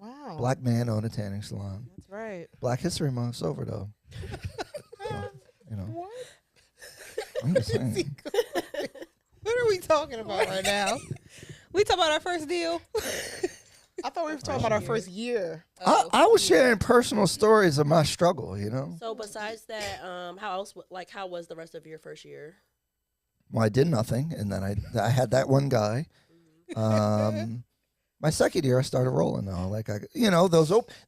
Wow. Black man owned a tanning salon. That's right. Black History Month's over, though. So, you know, What? I'm just saying. What are we talking about right now? We talking about our first deal? I thought we were talking about our first year. I was sharing personal stories of my struggle, you know? So besides that, how was the rest of your first year? Well, I did nothing, and then I had that one guy. My second year, I started rolling though. Like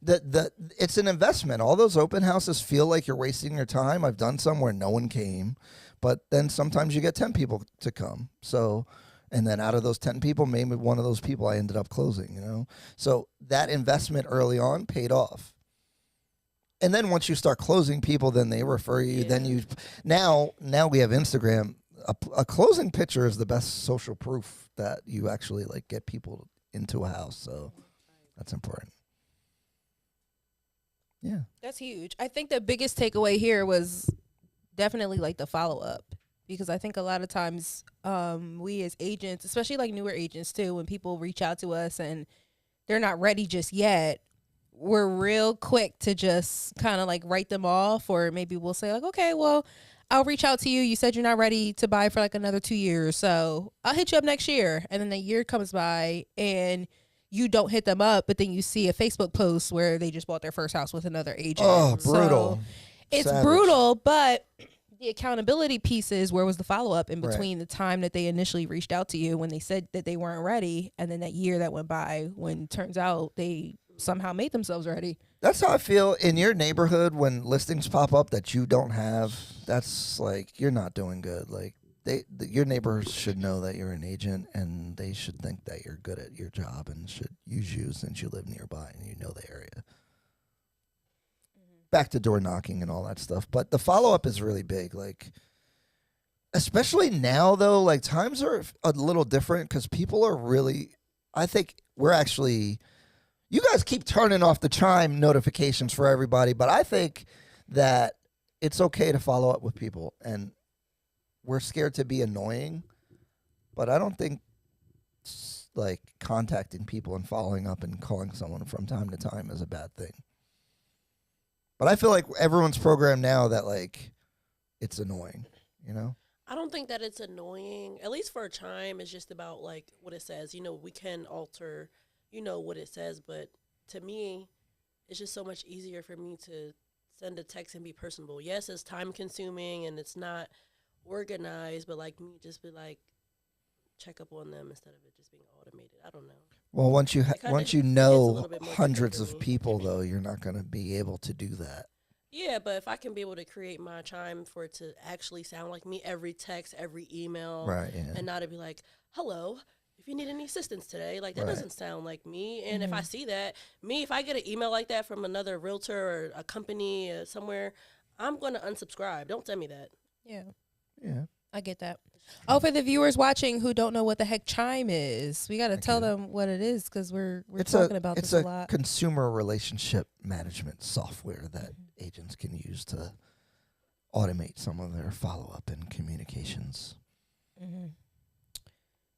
it's an investment. All those open houses feel like you're wasting your time. I've done some where no one came, but then sometimes you get 10 people to come. So, and then out of those 10 people, maybe one of those people I ended up closing. You know, so that investment early on paid off. And then once you start closing people, then they refer you. Yeah. Then now we have Instagram. a closing picture is the best social proof that you actually like get people into a house. So that's important. Yeah. That's huge. I think the biggest takeaway here was definitely like the follow up, because I think a lot of times we as agents, especially like newer agents too, when people reach out to us and they're not ready just yet, we're real quick to just kind of like write them off, or maybe we'll say like, okay, well, I'll reach out to you. You said you're not ready to buy for like another 2 years, so I'll hit you up next year. And then the year comes by and you don't hit them up, but then you see a Facebook post where they just bought their first house with another agent. Oh, brutal. So it's Savage. brutal, but the accountability piece is, where was the follow-up in between the time that they initially reached out to you when they said that they weren't ready, and then that year that went by when turns out they somehow made themselves ready. That's how I feel in your neighborhood when listings pop up that you don't have. That's like, you're not doing good. Like, your neighbors should know that you're an agent, and they should think that you're good at your job and should use you since you live nearby and you know the area. Back to door knocking and all that stuff. But the follow-up is really big. Like, especially now, though, like, times are a little different because people are really, I think we're actually, you guys keep turning off the chime notifications for everybody, but I think that it's okay to follow up with people, and we're scared to be annoying, but I don't think like contacting people and following up and calling someone from time to time is a bad thing. But I feel like everyone's programmed now that like it's annoying, you know? I don't think that it's annoying. At least for a chime, it's just about like what it says. You know, we can alter, you know, what it says, but to me, it's just so much easier for me to send a text and be personable. Yes, it's time consuming and it's not organized, but like me just be like check up on them instead of it just being automated. I don't know. Well, once you It you gets a know little bit more hundreds different for of me. people, though, you're not going to be able to do that. Yeah, but if I can be able to create my chime for it to actually sound like me, every text, every email, Right, yeah. and not to be like, hello, if you need any assistance today, like that Right. doesn't sound like me. And if I see that, if I get an email like that from another realtor or a company somewhere, I'm going to unsubscribe. Don't send me that. Yeah, Yeah. I get that. Oh, for the viewers watching who don't know what the heck chime is, we got to tell them what it is, because we're talking about it's this a a lot. consumer relationship management software that agents can use to automate some of their follow-up and communications.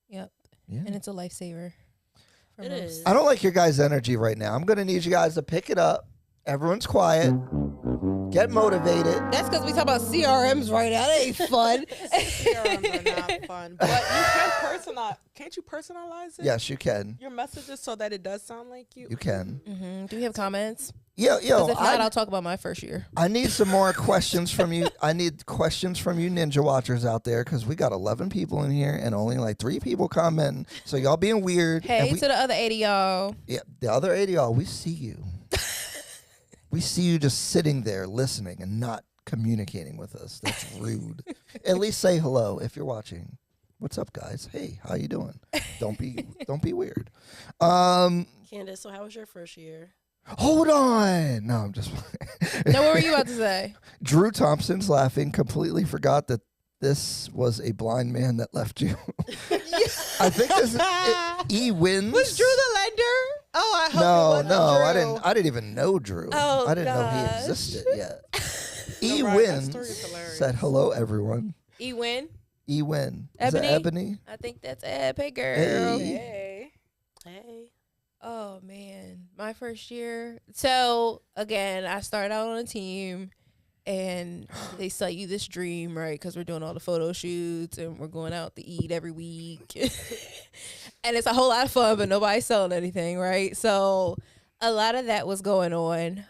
Yep, Yeah. and it's a lifesaver. for It most. is. I don't like your guys' energy right now. I'm going to need you guys to pick it up. Everyone's quiet. Get motivated. That's because we talk about CRMs right now. That ain't fun. CRMs are not fun, but you can personalize. Can't you personalize it? Yes, you can. Your messages so that it does sound like you. You can. Do we have comments? Yo, 'Cause if not, I I'll talk about my first year. need some more questions from you. I need questions from you Ninja Watchers out there, because we got 11 people in here and only like 3 people commenting. So y'all being weird. Hey, And we, to the other 80 y'all. yeah, the other 80 y'all, we see you. We see you just sitting there listening and not communicating with us. That's rude. At least say hello if you're watching. What's up, guys? Hey, how you doing? Don't be weird. Candace, so how was your first year? Hold on. No, I'm just. No, what were you about to say? Drew Thompson's laughing. Completely forgot that this was a blind man that left you. I think this is E wins. Was Drew the lender? Oh, I hope No, it wasn't Drew. I didn't even know Drew. Oh, I didn't know gosh. he existed yet. E right, that wins story is hilarious. said hello, everyone. E-Win? E win. Is Ebony? it Ebony? I think that's Eb. Hey, girl. Hey. Hey. Oh, man. My first year. So, again, I started out on a team, and they sell you this dream, right? Because we're doing all the photo shoots, and we're going out to eat every week. And it's a whole lot of fun, but nobody's selling anything, right? So, a lot of that was going on.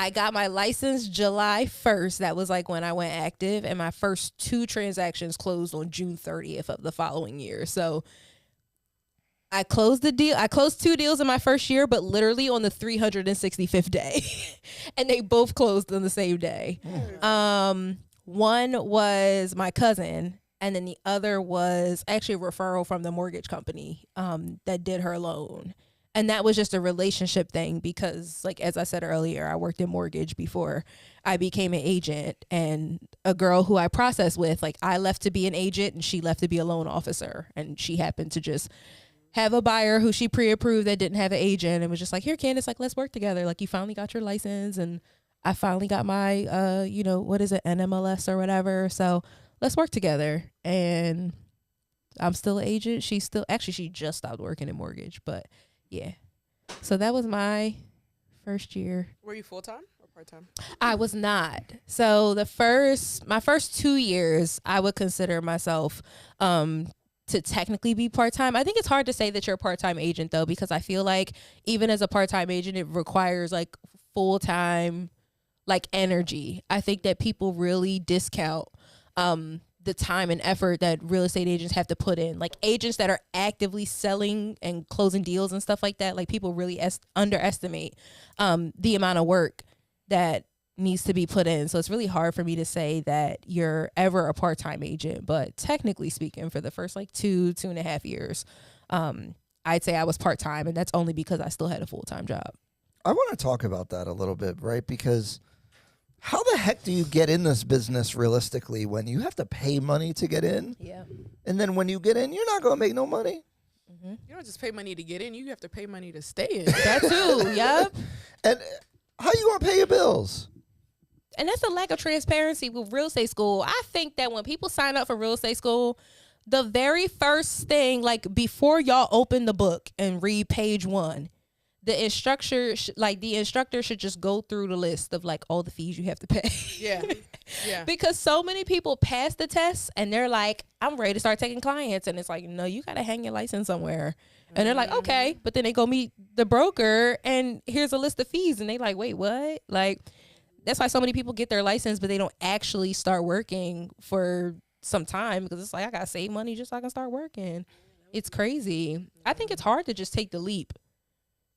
I got my license July 1st. That was like when I went active, and my first 2 transactions closed on June 30th of the following year. So I closed the deal. I closed 2 deals in my first year, but literally on the 365th day. And they both closed on the same day. One was my cousin, and then the other was actually a referral from the mortgage company that did her loan. And that was just a relationship thing because, like, as I said earlier, I worked in mortgage before I became an agent. And a girl who I processed with, like, I left to be an agent and she left to be a loan officer. And she happened to just have a buyer who she pre-approved that didn't have an agent and was just like, here, Candace, like, let's work together. Like, you finally got your license and I finally got my, what is it, NMLS or whatever. So let's work together. And I'm still an agent. She just stopped working in mortgage, but yeah. So that was my first year. Were you full-time or part-time? I was not. So my first 2 years, I would consider myself to technically be part-time. I think it's hard to say that you're a part-time agent though, because I feel like even as a part-time agent, it requires like full-time like energy. I think that people really discount the time and effort that real estate agents have to put in. Like agents that are actively selling and closing deals and stuff like that, like people really underestimate the amount of work that needs to be put in. So it's really hard for me to say that you're ever a part-time agent, but technically speaking, for the first like 2.5 years, I'd say I was part-time, and that's only because I still had a full-time job. I want to talk about that a little bit, right? Because how the heck do you get in this business realistically when you have to pay money to get in? Yeah. And then when you get in, you're not going to make no money. Mm-hmm. You don't just pay money to get in. You have to pay money to stay in. That too, yep. And how you going to pay your bills? And that's a lack of transparency with real estate school. I think that when people sign up for real estate school, the very first thing, like before y'all open the book and read page 1, the instructor should just go through the list of like all the fees you have to pay. Yeah. Yeah. Because so many people pass the test and they're like, I'm ready to start taking clients. And it's like, no, you got to hang your license somewhere. And they're like, okay. But then they go meet the broker and here's a list of fees. And they like, wait, what? Like, that's why so many people get their license, but they don't actually start working for some time because it's like, I got to save money just so I can start working. It's crazy. I think it's hard to just take the leap.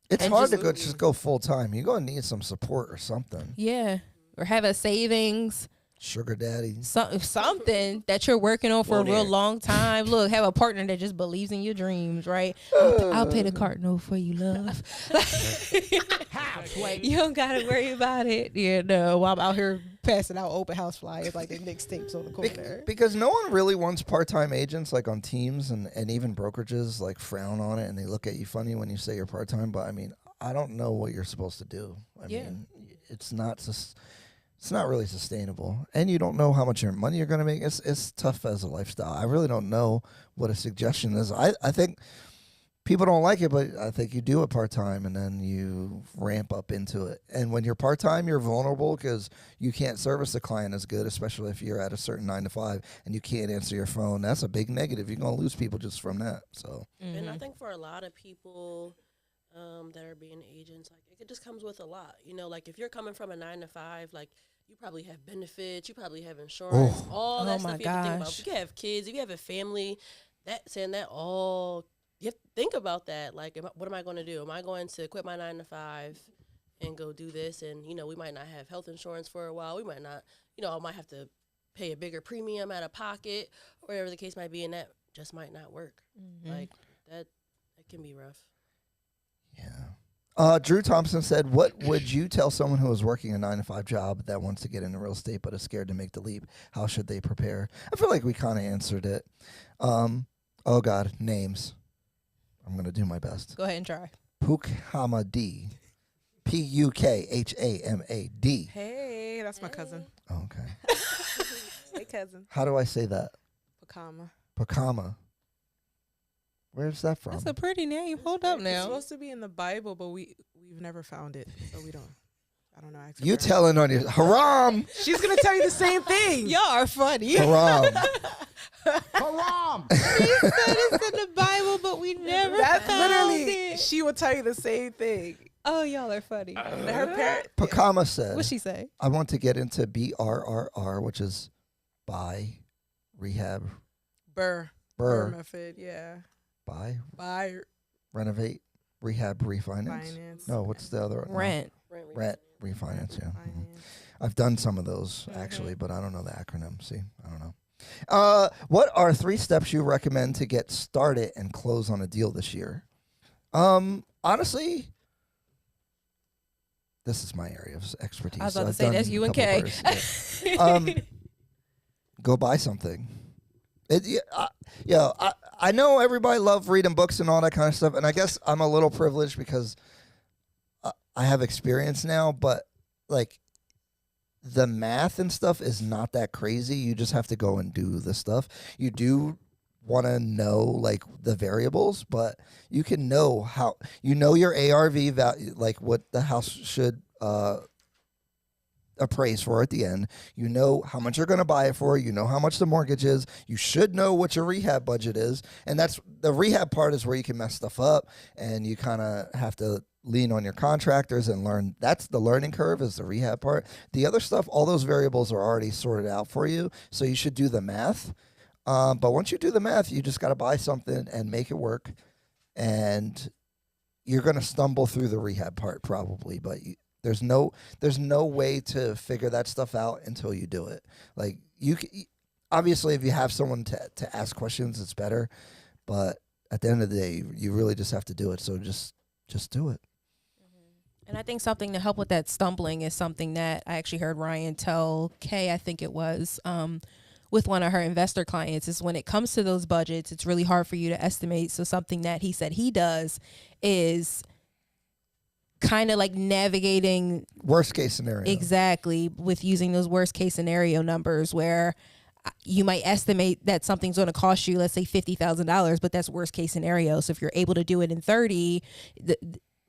It's And hard just- to just go full time. You're going to need some support or something. Yeah. Or have a savings. Sugar daddy. Something that you're working on for a real long time. Look, have a partner that just believes in your dreams, right? I'll pay the cart note for you, love. You don't gotta worry about it. Yeah, no. While I'm out here passing out open house flyers like the Knicks tapes on the corner. Because no one really wants part-time agents like on teams and even brokerages like frown on it and they look at you funny when you say you're part-time. But I mean, I don't know what you're supposed to do. I mean, it's not really sustainable, and you don't know how much money you're going to make. It's tough as a lifestyle. I really don't know what a suggestion is. I think people don't like it, but I think you do it part-time, and then you ramp up into it. And when you're part-time, you're vulnerable because you can't service the client as good, especially if you're at a certain 9 to 5 and you can't answer your phone. That's a big negative. You're going to lose people just from that. So, And I think for a lot of people that are being agents, like it just comes with a lot. You know, like if you're coming from a 9 to 5, like you probably have benefits, you probably have insurance, all that stuff you have to think about. If you have kids, if you have a family, you have to think about that. Like, what am I going to do? Am I going to quit my 9 to 5 and go do this? And, you know, we might not have health insurance for a while. We might not, you know, I might have to pay a bigger premium out of pocket or whatever the case might be. And that just might not work. Like, that can be rough. Yeah. Drew Thompson said, what would you tell someone who is working a 9 to 5 job that wants to get into real estate but is scared to make the leap? How should they prepare? I feel like we kind of answered it. Oh, God, names. I'm going to do my best. Go ahead and try. Pukhamad. Pukhamad. Hey, that's my cousin. Oh, okay. Hey, cousin. How do I say that? Pakama. Pakama. Where's that from? That's a pretty name. Hold up It's now. supposed to be in the Bible, but we've never found it, so we don't. I don't know. Actually, You telling on your haram. She's gonna tell you the same thing. Y'all are funny. Haram. Haram! He said it's in the Bible, but we never That's found literally. it. She will tell you the same thing. Oh, y'all are funny. Her parent. Pakama said, What'd she say? I want to get into BRRR, which is buy, rehab, Burr burr, method. Yeah. buy, Buy renovate, rehab, refinance. finance. No, what's the other one? No. Rent. Rent, refinance, yeah. Mhm. Finance. I've done some of those actually, but I don't know the acronym. See, I don't know. What are 3 steps you recommend to get started and close on a deal this year? honestly, this is my area of expertise. I was about so to I've say done that's you a and couple Kay. births, yeah. Go buy something. I know everybody love reading books and all that kind of stuff, and I guess I'm a little privileged because I have experience now, but like the math and stuff is not that crazy. You just have to go and do the stuff. You do want to know like the variables, but you can know how your ARV value, like what the house should appraise for at the end. You know how much you're going to buy it for. You know how much the mortgage is. You should know what your rehab budget is. And that's the rehab part is where you can mess stuff up and you kind of have to lean on your contractors and learn. That's the learning curve is the rehab part. The other stuff, all those variables are already sorted out for you. So you should do the math. But once you do the math, you just got to buy something and make it work. And you're going to stumble through the rehab part probably, but there's no way to figure that stuff out until you do it. Like obviously, if you have someone to ask questions, it's better. But at the end of the day, you really just have to do it. So just do it. And I think something to help with that stumbling is something that I actually heard Ryan tell Kay, I think it was, with one of her investor clients, is when it comes to those budgets, it's really hard for you to estimate. So something that he said he does is kind of like navigating worst case scenario. Exactly, with using those worst case scenario numbers where you might estimate that something's going to cost you, let's say $50,000, but that's worst case scenario. So if you're able to do it in 30,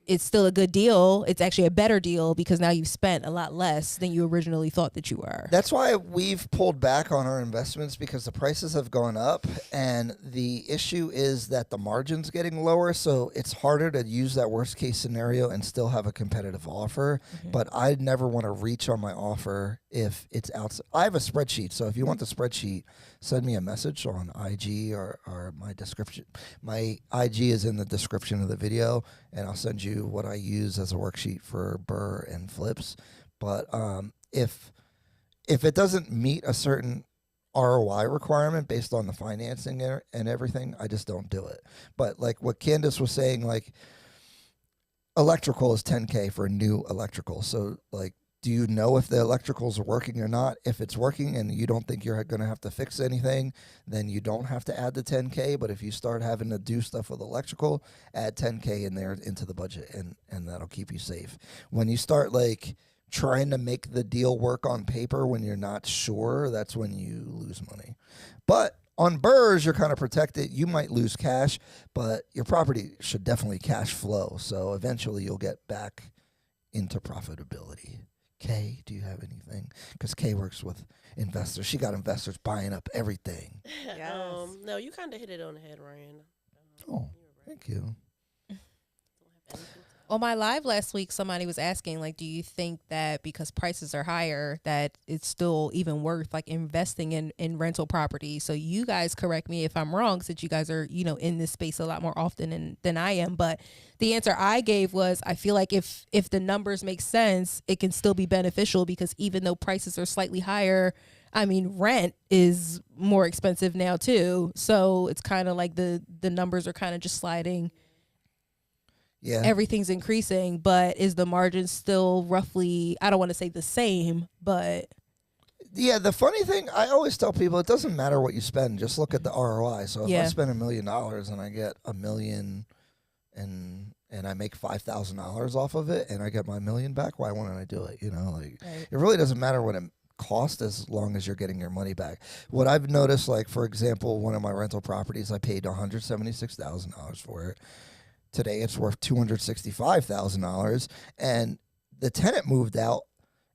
it's still a good deal. It's actually a better deal because now you've spent a lot less than you originally thought that you were. That's why we've pulled back on our investments because the prices have gone up and the issue is that the margin's getting lower. So it's harder to use that worst case scenario and still have a competitive offer. Mm-hmm. But I never want to reach on my offer if it's outside. I have a spreadsheet. So if you want the spreadsheet, send me a message on IG or my description. My IG is in the description of the video and I'll send you what I use as a worksheet for Burr and flips. But if it doesn't meet a certain ROI requirement based on the financing and everything, I just don't do it. But like what Candace was saying, like electrical is $10K for a new electrical. So like, do you know if the electricals are working or not? If it's working and you don't think you're going to have to fix anything, then you don't have to add the $10K. But if you start having to do stuff with electrical, add $10K in there into the budget, and that'll keep you safe. When you start like trying to make the deal work on paper when you're not sure, that's when you lose money. But on Burrs, you're kind of protected. You might lose cash, but your property should definitely cash flow. So eventually you'll get back into profitability. Kay, do you have anything? Because Kay works with investors. She got investors buying up everything. Yes. No, you kind of hit it on the head, Ryan. Oh, thank you. On my live last week, somebody was asking, like, do you think that because prices are higher, that it's still even worth like investing in rental property? So you guys correct me if I'm wrong, since you guys are, in this space a lot more often than I am. But the answer I gave was, I feel like if the numbers make sense, it can still be beneficial because even though prices are slightly higher, I mean, rent is more expensive now too. So it's kind of like the numbers are kind of just sliding. Yeah. Everything's increasing, but is the margin still roughly, I don't want to say the same, but. Yeah, the funny thing, I always tell people, it doesn't matter what you spend, just look at the ROI. So if I spend $1 million and I get $1 million and I make $5,000 off of it and I get my $1 million back, why wouldn't I do it? Right. It really doesn't matter what it costs as long as you're getting your money back. What I've noticed, like, for example, one of my rental properties, I paid $176,000 for it. Today it's worth $265,000, and the tenant moved out,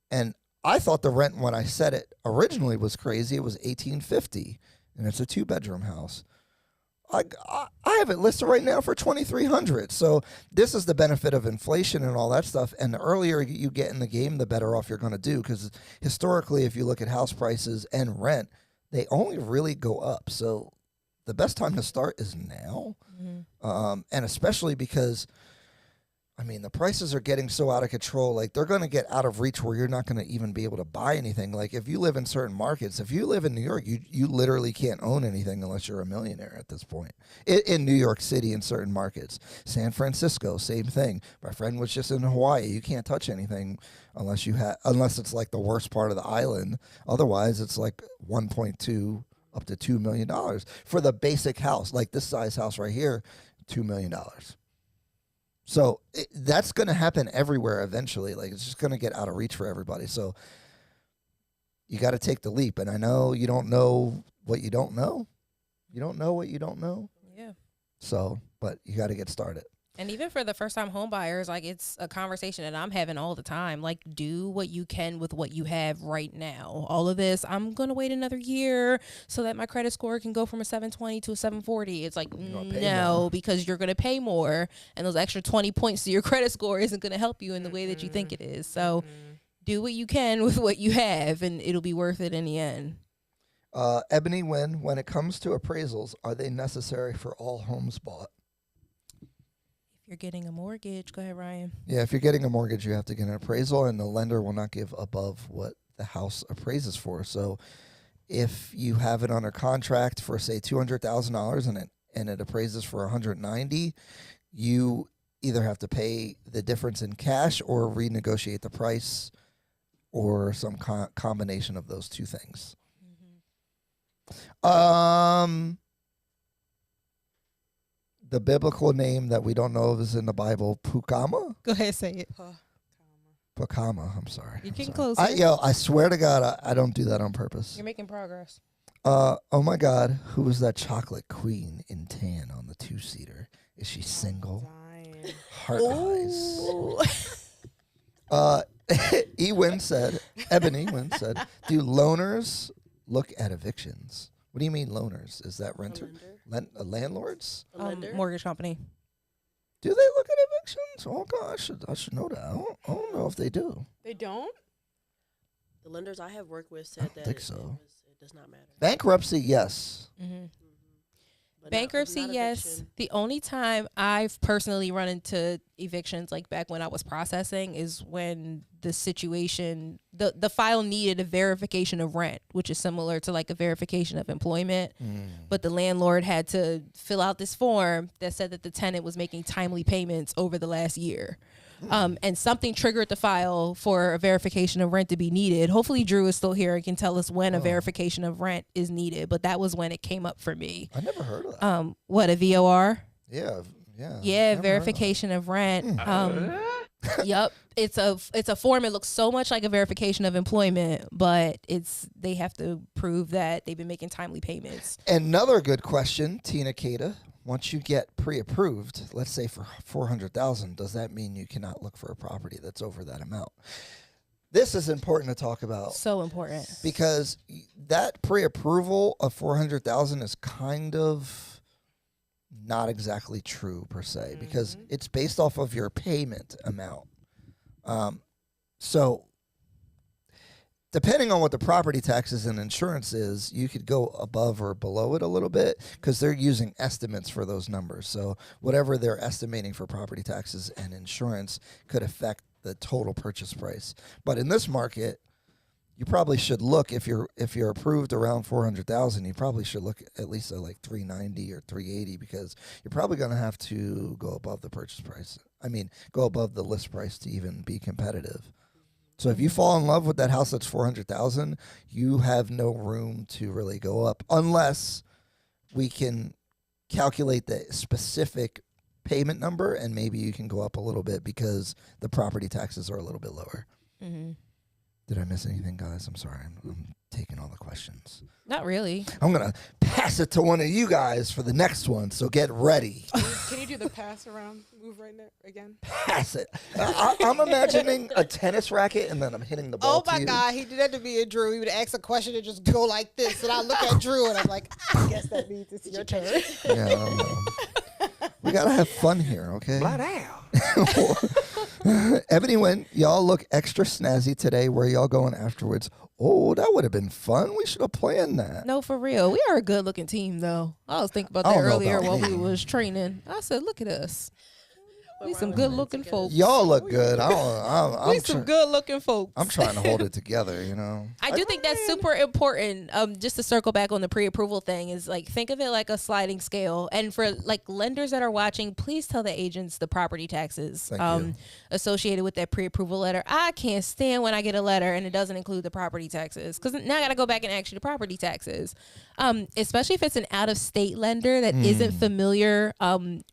and I thought the rent when I said it originally was crazy. It was $1,850, and it's a 2-bedroom house. I have it listed right now for $2,300. So this is the benefit of inflation and all that stuff. And the earlier you get in the game, the better off you're going to do. Because historically, if you look at house prices and rent, they only really go up. So the best time to start is now. Mm-hmm. And especially because I mean, the prices are getting so out of control. Like, they're going to get out of reach where you're not going to even be able to buy anything. Like, if you live in certain markets, if you live in New York, you literally can't own anything unless you're a millionaire at this point. In New York City, in certain markets. San Francisco, same thing. My friend was just in Hawaii. You can't touch anything unless it's like the worst part of the island. Otherwise, it's like 1.2 up to $2 million for the basic house. Like this size house right here, $2 million. So that's going to happen everywhere eventually. Like, it's just going to get out of reach for everybody. So you got to take the leap. And I know you don't know what you don't know. You don't know what you don't know. Yeah. So, but you got to get started. And even for the first-time home buyers, like, it's a conversation that I'm having all the time. Like, do what you can with what you have right now. All of this, I'm going to wait another year so that my credit score can go from a 720 to a 740. It's like, no, because you're going to pay more. And those extra 20 points to your credit score isn't going to help you in the way that you think it is. So do what you can with what you have, and it'll be worth it in the end. Ebony Wynn, when it comes to appraisals, are they necessary for all homes bought? You're getting a mortgage. Go ahead, Ryan. Yeah, if you're getting a mortgage, you have to get an appraisal, and the lender will not give above what the house appraises for. So if you have it under contract for, say, $200,000 and it appraises for $190,000, you either have to pay the difference in cash or renegotiate the price or some combination of those two things. The biblical name that we don't know of is in the Bible, Pukama? Go ahead, say it. Pukama, I'm sorry. You I'm can sorry. close it. I swear to God, I don't do that on purpose. You're making progress. Oh my God, who was that chocolate queen in tan on the 2-seater? Is she single? Heart eyes. Ebony Wynn said, do loaners look at evictions? What do you mean loaners? Is that renter? Landlords? A lender? Mortgage company. Do they look at evictions? Oh God, I should know that. I don't know if they do. They don't? The lenders I have worked with said that think it does not matter. Bankruptcy, yes. Mm-hmm. But Bankruptcy, not yes. eviction. The only time I've personally run into evictions, like back when I was processing, is when the situation, the file needed a verification of rent, which is similar to like a verification of employment. But the landlord had to fill out this form that said that the tenant was making timely payments over the last year. And something triggered the file for a verification of rent to be needed. Hopefully Drew is still here and can tell us when a verification of rent is needed. But that was when it came up for me. I never heard of that. What, a VOR? Yeah. Yeah, verification of rent. Yep. It's a form. It looks so much like a verification of employment, but they have to prove that they've been making timely payments. Another good question, Tina Kata. Once you get pre-approved, let's say for $400,000, does that mean you cannot look for a property that's over that amount? This is important to talk about. So important. Because that pre-approval of $400,000 is kind of not exactly true per se, because it's based off of your payment amount. So depending on what the property taxes and insurance is, you could go above or below it a little bit because they're using estimates for those numbers. So whatever they're estimating for property taxes and insurance could affect the total purchase price. But in this market, you probably should look, if you're approved around $400,000, you probably should look at least at like $390 or $380, because you're probably going to have to go above the purchase price. I mean, go above the list price to even be competitive. So if you fall in love with that house that's $400,000, you have no room to really go up unless we can calculate the specific payment number, and maybe you can go up a little bit because the property taxes are a little bit lower. Mm-hmm. Did I miss anything, guys? I'm sorry. I'm taking all the questions. Not really. I'm going to pass it to one of you guys for the next one, so get ready. Can you do the pass around move right now again? Pass it. I'm imagining a tennis racket, and then I'm hitting the ball Oh my to God, he did that to me and Drew. He would ask a question and just go like this, and I look at Drew and I'm like, I guess that means it's your turn. Yeah, I don't know. We got to have fun here, okay? Ebony Wynn, y'all look extra snazzy today. Where y'all going afterwards? Oh, that would have been fun. We should have planned that. No, for real. We are a good looking team, though. I was thinking about I that don't know earlier about while me. we was training. I said, look at us. We some good looking folks. Y'all look good. We some good looking folks. I'm trying to hold it together, you know. I do think that's super important. Just to circle back on the pre-approval thing is like, think of it like a sliding scale. And for like lenders that are watching, please tell the agents the property taxes associated with that pre-approval letter. I can't stand when I get a letter and it doesn't include the property taxes, because now I got to go back and ask you the property taxes. Especially if it's an out-of-state lender that isn't familiar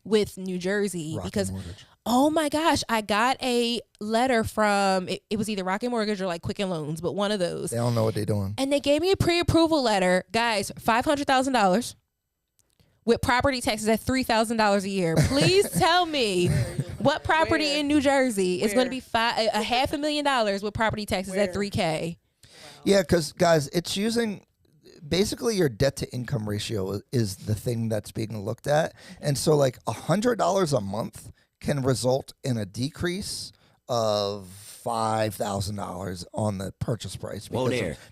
with New Jersey. Rocket because Mortgage. Oh my gosh, I got a letter from, it was either Rocket Mortgage or like Quicken Loans, but one of those. They don't know what they're doing. And they gave me a pre-approval letter, guys, $500,000 with property taxes at $3,000 a year. Please tell me what property in New Jersey is going to be $500,000 with property taxes at $3K. Yeah, because guys, it's using basically your debt to income ratio is the thing that's being looked at, and so like $100 a month can result in a decrease of $5,000 on the purchase price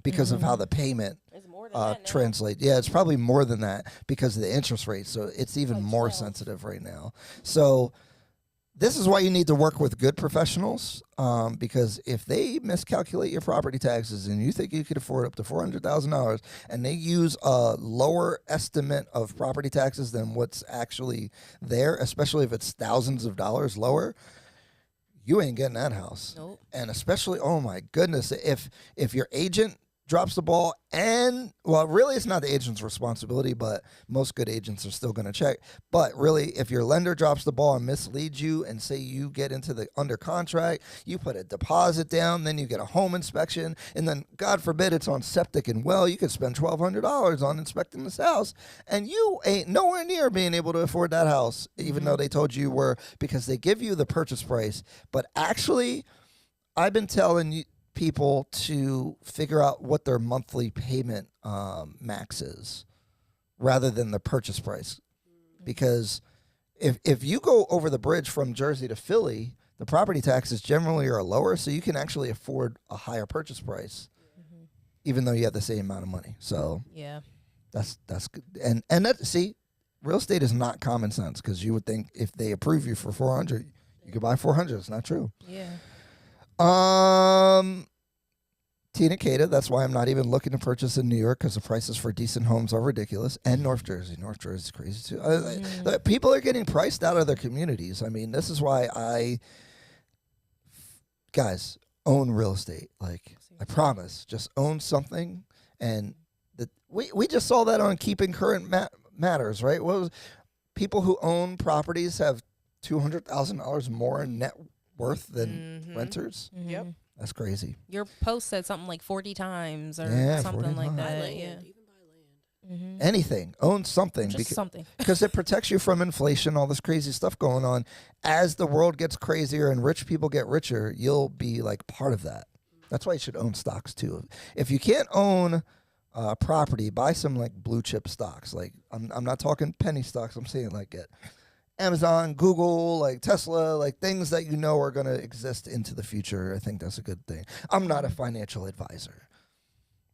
because of how the payment translate. Yeah, it's probably more than that because of the interest rate. So it's even more sensitive right now. So this is why you need to work with good professionals, because if they miscalculate your property taxes and you think you could afford up to $400,000 and they use a lower estimate of property taxes than what's actually there, especially if it's thousands of dollars lower, you ain't getting that house. Nope. And especially, oh my goodness, if your agent drops the ball, and well, really it's not the agent's responsibility, but most good agents are still going to check. But really, if your lender drops the ball and misleads you, and say you get into the under contract, you put a deposit down, then you get a home inspection, and then God forbid it's on septic and well, you could spend $1,200 on inspecting this house, and you ain't nowhere near being able to afford that house, even though they told you were, because they give you the purchase price. But actually, I've been telling you people to figure out what their monthly payment max is rather than the purchase price, because if you go over the bridge from Jersey to Philly, the property taxes generally are lower, so you can actually afford a higher purchase price even though you have the same amount of money. So yeah, that's good. And that, see, real estate is not common sense, because you would think if they approve you for 400, you could buy 400. It's not true. yeah. Tina Kata, that's why I'm not even looking to purchase in New York, because the prices for decent homes are ridiculous. And North Jersey. North Jersey is crazy too. People are getting priced out of their communities. I mean, this is why guys, own real estate. Like, I promise, just own something. And we just saw that on Keeping Current Matters, right? People who own properties have $200,000 more in net worth than renters. Yep. That's crazy. Your post said something like 40 times or something 40 like times. that. Land, Yeah. even buy land. Anything. Own something. Just something. Because it protects you from inflation, all this crazy stuff going on. As the world gets crazier and rich people get richer, you'll be like part of that. That's why you should own stocks too. If you can't own property, buy some like blue chip stocks. Like I'm not talking penny stocks. I'm saying like Amazon, Google, like Tesla, like things that you know are going to exist into the future. I think that's a good thing. I'm not a financial advisor.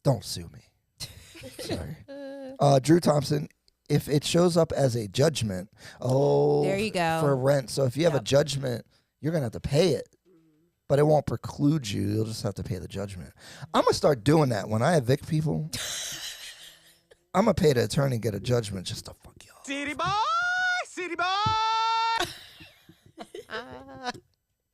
Don't sue me. Sorry. Drew Thompson, if it shows up as a judgment, there you go. for rent. So if you have a judgment, you're going to have to pay it, but it won't preclude you. You'll just have to pay the judgment. I'm going to start doing that when I evict people. I'm going to pay the attorney and get a judgment just to fuck y'all. City boy! City boy!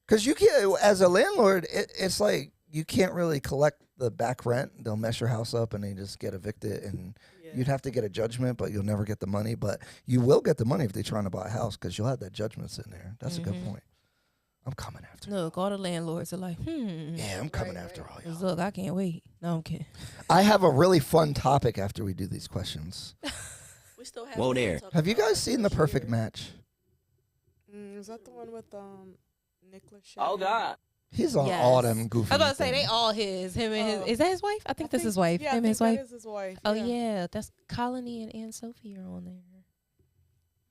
Because you can't, as a landlord, it's like you can't really collect the back rent. They'll mess your house up and they just get evicted, and you'd have to get a judgment, but you'll never get the money. But you will get the money if they're trying to buy a house, because you'll have that judgment sitting there. That's a good point. I'm coming after you. Look, all the landlords are like, Yeah, I'm coming after all y'all. Look, I can't wait. No, I'm kidding. I have a really fun topic after we do these questions. We still have. Whoa there. Have you guys seen The Perfect Match? Is that the one with Nick Lachey? Oh, God. He's on Yes. all them goofy. I was about to say, they things. all him and his. Is that his wife? I think that's his wife. Yeah, Him and his I wife. think that is his wife. Oh, yeah. That's Colony and Ann Sophie are on there.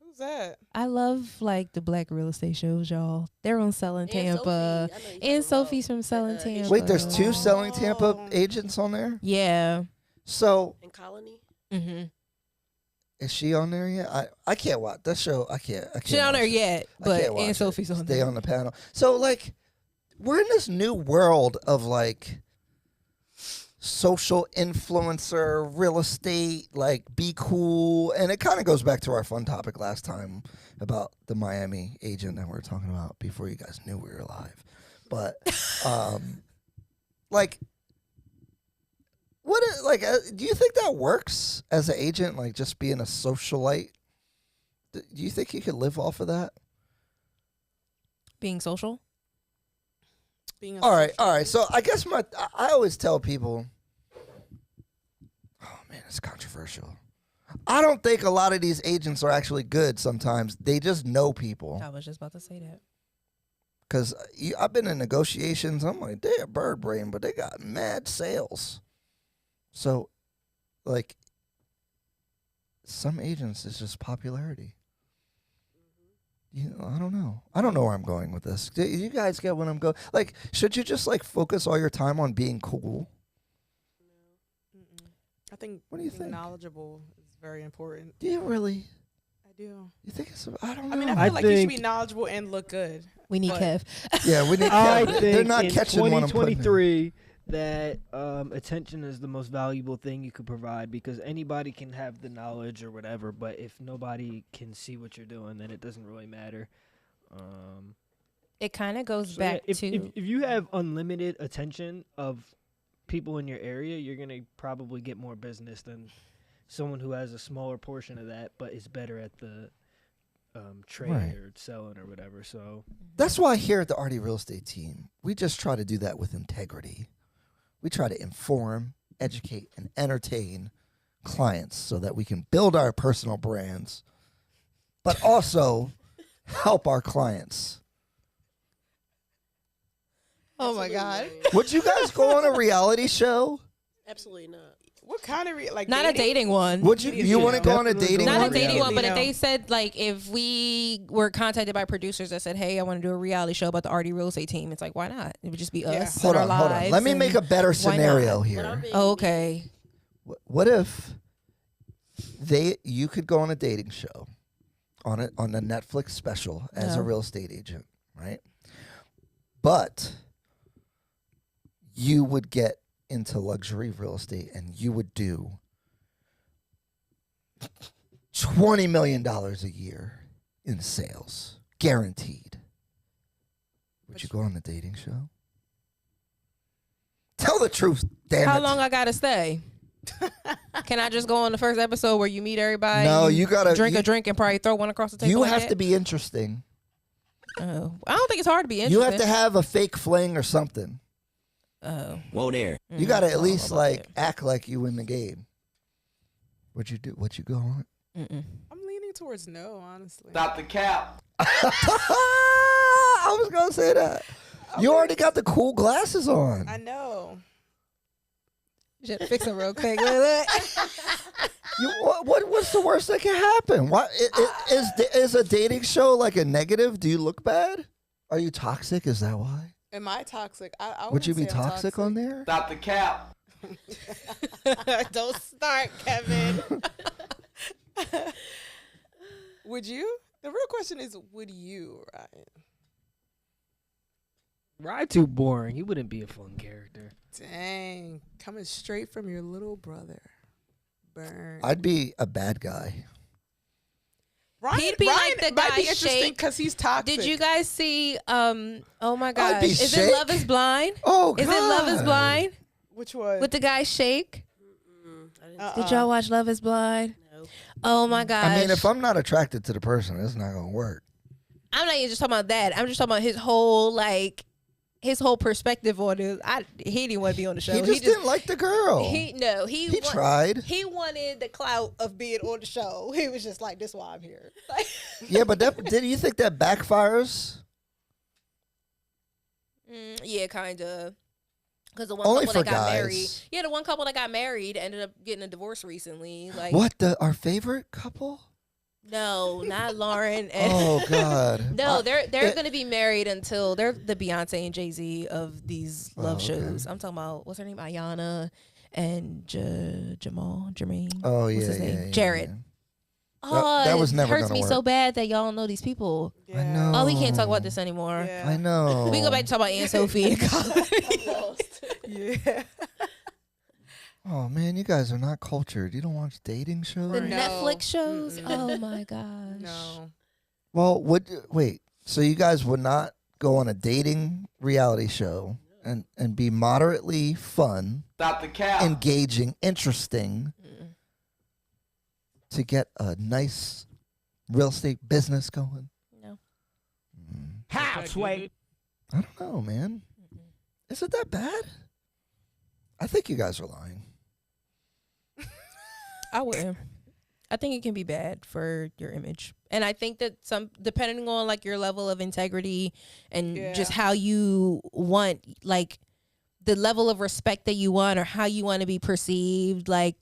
Who's that? I love, like, the black real estate shows, y'all. They're on Selling Tampa. And And Sophie's from Selling Tampa. Wait, there's two Selling Tampa agents on there? Yeah. So In Colony. Mm-hmm. Is she on there yet? I can't watch that show. I can't. She's on watch there it. yet, I but can't watch Aunt it. Sophie's on Stay there. on the panel. So like, we're in this new world of like social influencer, real estate, like be cool, and it kind of goes back to our fun topic last time about the Miami agent that we were talking about before you guys knew we were live. But like, do you think that works as an agent? Like just being a socialite? Do you think you could live off of that? Being social? Being a All right. So I guess I always tell people, oh man, it's controversial. I don't think a lot of these agents are actually good sometimes. They just know people. I was just about to say that. Because I've been in negotiations. I'm like, they're bird brain, but they got mad sales. So, like, some agents is just popularity. I don't know. I don't know where I'm going with this. Do you guys get what I'm going? Like, should you just like focus all your time on being cool? I think What do you being think? knowledgeable is very important. Do you really? I do. You think it's? I don't know. I mean, I I feel like you should be think- knowledgeable and look good. We need But- Kev. Yeah, we need. I They're think not in catching what I'm putting in. 2023 that attention is the most valuable thing you could provide because anybody can have the knowledge or whatever, but if nobody can see what you're doing, then it doesn't really matter. It kind of goes So back yeah, to if you have unlimited attention of people in your area, you're gonna probably get more business than someone who has a smaller portion of that, but is better at the trade Right. or selling or whatever. So That's why here at the Ardhi Real Estate Team, we just try to do that with integrity. We try to inform, educate, and entertain clients so that we can build our personal brands, but also help our clients. Oh my God. Would you guys go on a reality show? Absolutely not. What kind of like not a dating one. Would you want to go on a Definitely dating go Not one? a dating one, but if No. they said like if we were contacted by producers that said, "Hey, I want to do a reality show about the Ardhi Real Estate Team," it's like, why not? It would just be Yeah. us. Hold and on, our hold on. lives Let me and make a better why scenario not? here. Oh, okay. What if you could go on a dating show on the Netflix special as a No. real estate agent, right? But you would get into luxury real estate and you would do $20 million a year in sales, guaranteed. Would you go on the dating show? Tell the truth, damn How it. long I gotta stay? Can I just go on the first episode where you meet everybody? No, you gotta drink a drink and probably throw one across the table. You like have that? to be interesting. Oh, I don't think it's hard to be interesting. You have to have a fake fling or something. Oh, Whoa there. You got to I at don't know least about like act like you in the game. What'd you do? What you go on? that. Mm-mm. I'm leaning towards no, honestly. Stop the cap. I was gonna say that. You already got the cool glasses on. I know. Just fix it real quick. Look. What's the worst that can happen? Why is a dating show like a negative? Do you look bad? Are you toxic? Is that why? Am I toxic? I Would you be wouldn't say I'm toxic on there? Stop the cap. Don't start, Kevin. Would you? The real question is, would you, Ryan? Rye too boring. He wouldn't be a fun character. Dang. Coming straight from your little brother. Burn. I'd be a bad guy. Ryan, He'd be like the might guy be interesting Shake. because he's toxic. Did you guys see? Oh my gosh, be is Shake. it Love Is Blind? Oh God! Is it Love Is Blind Which one? with the guy Shake? I didn't Did y'all watch Love Is Blind? know. Oh my gosh! I mean, if I'm not attracted to the person, it's not gonna work. I'm not even just talking about that. I'm just talking about his whole perspective on it. He didn't want to be on the show. He just didn't like the girl. He He tried. He wanted the clout of being on the show. He was just like, "This is why I'm here." Like, Yeah, but did you think that backfires? yeah, kind of. Because the one Only couple for that got guys. married, the one couple that got married ended up getting a divorce recently. Like, What our favorite couple? No, not Lauren. And Oh God! no, they're it- gonna be married until they're the Beyonce and Jay-Z of these love okay. shows. I'm talking about what's her name, Ayana and Jermaine. Oh What's yeah, his name? yeah, Jared. yeah. That was never hurts gonna me work. so bad that y'all don't know these people. Yeah. I know. Oh, we can't talk about this anymore. Yeah. I know. We go back to talk about Aunt Sophie in college. Yeah. Oh man, you guys are not cultured. You don't watch dating shows. The No. Netflix shows. Mm-mm. Oh my gosh. No. Well, wait. So you guys would not go on a dating reality show and be moderately fun, Stop the cap. engaging, interesting Mm-mm. to get a nice real estate business going? No. How, Sway? I don't know, man. Is it that bad? I think you guys are lying. I wouldn't. I think it can be bad for your image. And I think that depending on like your level of integrity and just how you want, like the level of respect that you want or how you want to be perceived. Like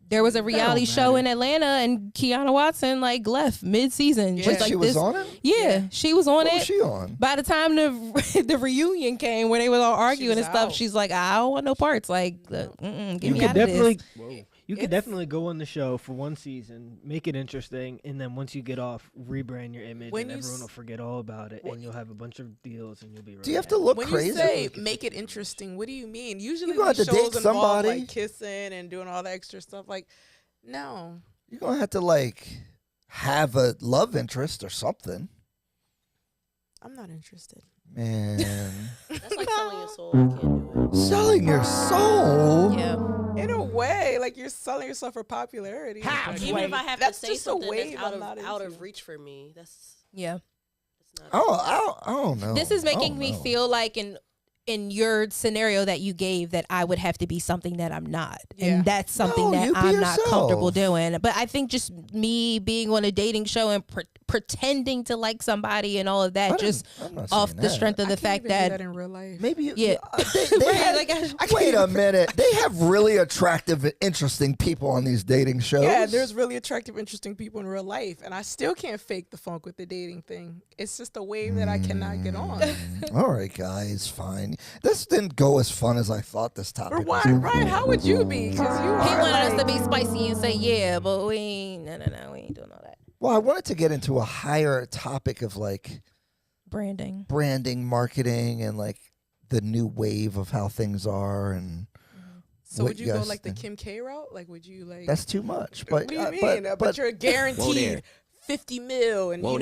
there was a reality show in Atlanta and Kiana Watson like left mid-season. Yeah. Just like She was on it? Yeah, she was on What it. was she on? By the time the reunion came where they was all arguing was and stuff, out. she's like, I don't want no parts. Like, get You me could out of definitely, this. you could definitely go on the show for one season, make it interesting, and then once you get off, rebrand your image, When and you everyone s- will forget all about it, and you'll have a bunch of deals, and you'll be. Right Do you have to look When crazy? you say make it interesting, what do you mean? Usually gonna have these to date shows involve somebody. like kissing and doing all the extra stuff. Like, no. You're going to have to like have a love interest or something. I'm not interested. Man. That's like selling your soul. I can't do it. Selling your soul? Yeah. In a way, like you're selling yourself for popularity. How, Like, Even if I have that's to say just a something wave that's I'm not out into. of reach for me, that's Yeah. not. I don't know. This is I making don't me know. feel like in your scenario that you gave that I would have to be something that I'm not. Yeah. And that's something No, that you be I'm not comfortable yourself. doing. But I think just me being on a dating show and pretending to like somebody and all of that, just I'm not off saying the that. strength of I the can't fact even do that that in real life. Maybe Yeah. they Right, have, like, I can't wait a minute. They have really attractive, interesting people on these dating shows. Yeah, there's really attractive, interesting people in real life, and I still can't fake the funk with the dating thing. It's just a wave that I cannot get on. All right, guys, fine. This didn't go as fun as I thought this topic For was. what, Ryan? How would you be? Because you he are wanted us to like, be spicy and say yeah, but we ain't we ain't doing all that. Well, I wanted to get into a higher topic of like Branding. branding, marketing, and like the new wave of how things are. And So what would you you go guys like the think? Kim K route? Like, would you like? that's too much. what But do you mean? But you're guaranteed 50 mil and Whoa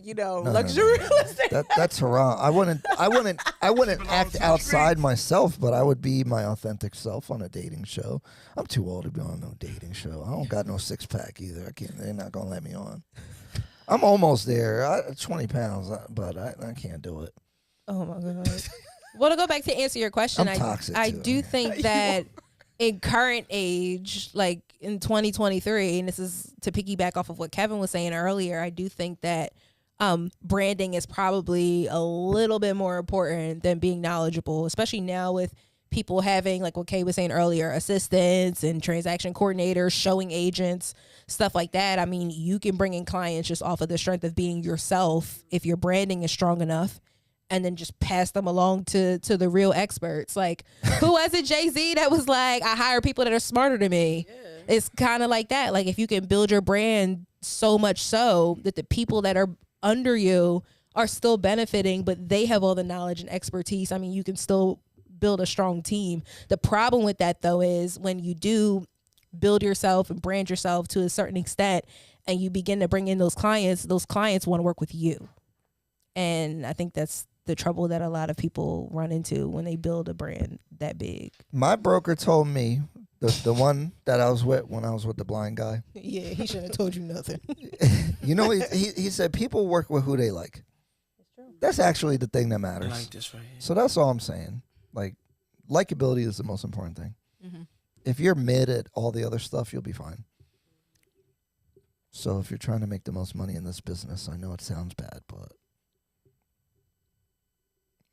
you know no, luxury no. real estate. that's haram. I wouldn't act outside myself, but I would be my authentic self on a dating show. I'm too old to be on no dating show. I don't got no 6-pack either. I can't. They're not gonna let me on. I'm almost there. 20 pounds, but I can't do it. Oh my god. Well, to go back to answer your question, I'm toxic, I too. do think that in current age, like in 2023, and this is to piggyback off of what Kevin was saying earlier, I do think that branding is probably a little bit more important than being knowledgeable, especially now with people having, like what Kay was saying earlier, assistants and transaction coordinators, showing agents, stuff like that. I mean, you can bring in clients just off of the strength of being yourself if your branding is strong enough, and then just pass them along to the real experts. Like, who was it, Jay-Z, that was like, I hire people that are smarter than me? Yeah. It's kind of like that. Like, if you can build your brand so much so that the people that are under you are still benefiting, but they have all the knowledge and expertise, I mean, you can still build a strong team. The problem with that, though, is when you do build yourself and brand yourself to a certain extent and you begin to bring in those clients want to work with you. And I think that's the trouble that a lot of people run into when they build a brand that big. My broker told me, the one that I was with when I was with the blind guy, Yeah, he shouldn't have told you nothing. you know, he said people work with who they like. That's actually the thing that matters. I like this right here. So that's all I'm saying. Like, likability is the most important thing. Mm-hmm. If you're mid at all the other stuff, you'll be fine. So if you're trying to make the most money in this business, I know it sounds bad, but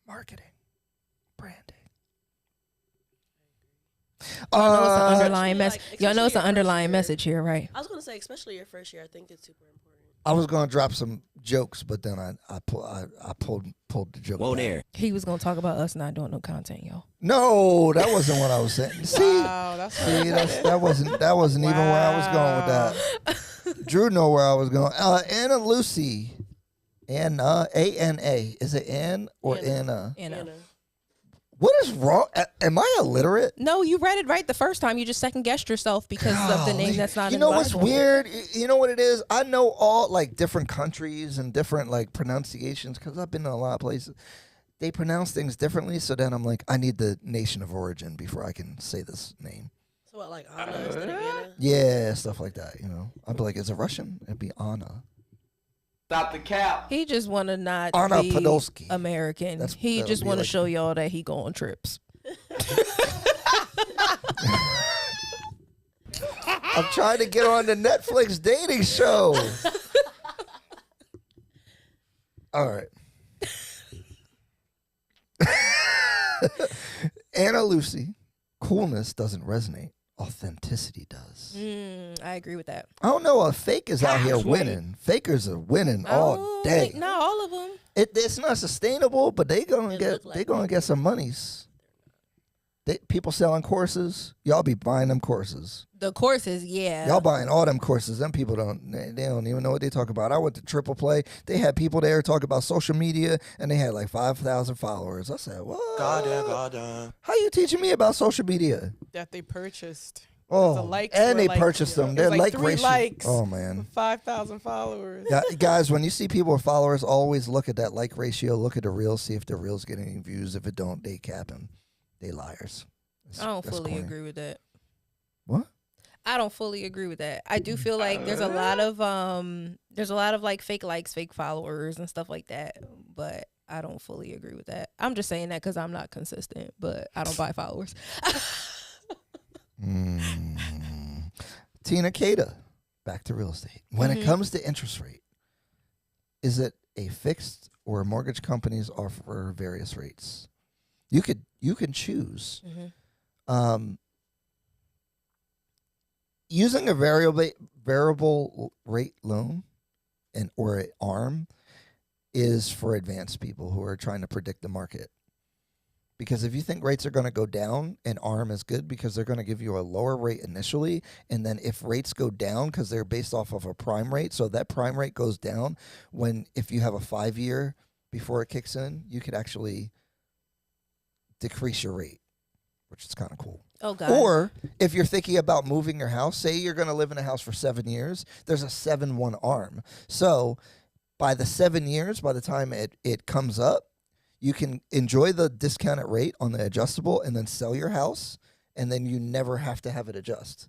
marketing, branding. Y'all know it's an underlying Especially, message. like, Y'all know it's an especially your underlying first message here, right? I was gonna say, especially your first year, I think it's super important. I was gonna drop some jokes, but then I pulled the joke. Whoa back. there. He was gonna talk about us not doing no content, y'all. No, that wasn't what I was saying. See, Wow, that's that wasn't even where I was going with that. Drew know where I was going. Anna Lucy. Anna, A-N-A. Is it Ann or Anna? Anna. What is wrong? Am I illiterate? No, you read it right the first time. You just second guessed yourself because of the name that's not You in know the what's Bible. weird? You know what it is? I know all like different countries and different like pronunciations because I've been to a lot of places. They pronounce things differently, so then I'm like, I need the nation of origin before I can say this name. So what, like Anna instead of Anna? Yeah, stuff like that, you know. I'd be like, is it Russian? It'd be Anna. Stop the cap. He just want to not Anna be Podolsky. American. He that'll just be want to like- show y'all that he go on trips. I'm trying to get on the Netflix dating show. All right. Anna Lucy, coolness doesn't resonate. Authenticity does. I agree with that. I don't know. A fake is out here winning. Fakers are winning all day. Not all of them. It's not sustainable, but they gonna It get look like they gonna get some monies. People selling courses, y'all be buying them courses. The courses, yeah. Y'all buying all them courses. Them people they don't even know what they talk about. I went to Triple Play. They had people there talk about social media, and they had like 5,000 followers. I said, what? Goddamn. How you teaching me about social media? That they purchased. Oh, The likes and were they like- purchased them. it Their was like like 3 ratio. likes. Oh man. 5,000 followers. Yeah, guys, when you see people with followers, always look at that like ratio. Look at the reels. See if the reels getting any views. If it don't, they capping. They liars. I don't That's fully corny. agree with that. What? I don't fully agree with that. I do feel like there's a lot of like fake likes, fake followers and stuff like that, but I don't fully agree with that. I'm just saying that because I'm not consistent, but I don't buy followers. Tina Cada, back to real estate. When it comes to interest rate, is it a fixed or mortgage companies offer various rates? You can choose. Using a variable rate loan or an ARM is for advanced people who are trying to predict the market. Because if you think rates are going to go down, an ARM is good because they're going to give you a lower rate initially. And then if rates go down, because they're based off of a prime rate, so that prime rate goes down if you have a 5-year before it kicks in, you could actually decrease your rate, which is kind of cool. Oh, God. Or if you're thinking about moving your house, say you're going to live in a house for 7 years, there's a 7-1 ARM. So by the 7 years, by the time it comes up, you can enjoy the discounted rate on the adjustable and then sell your house, and then you never have to have it adjust.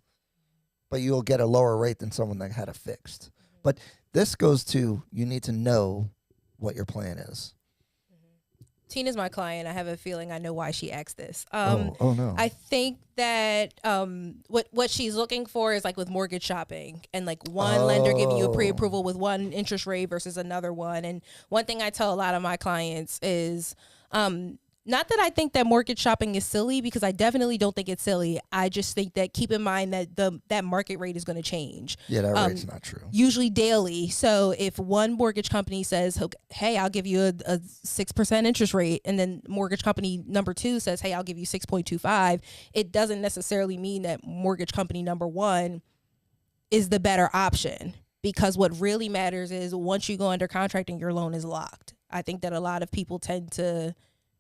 But you'll get a lower rate than someone that had a fixed. But this goes to, you need to know what your plan is. Tina's my client. I have a feeling I know why she asked this. Oh no. I think that what she's looking for is like with mortgage shopping and like one lender giving you a pre-approval with one interest rate versus another one. And one thing I tell a lot of my clients is not that I think that mortgage shopping is silly, because I definitely don't think it's silly. I just think that keep in mind that that market rate is going to change. Yeah, that rate's not true. Usually daily. So if one mortgage company says, hey, I'll give you a 6% interest rate, and then mortgage company number 2 says, hey, I'll give you 6.25, it doesn't necessarily mean that mortgage company number 1 is the better option, because what really matters is once you go under contract and your loan is locked. I think that a lot of people tend to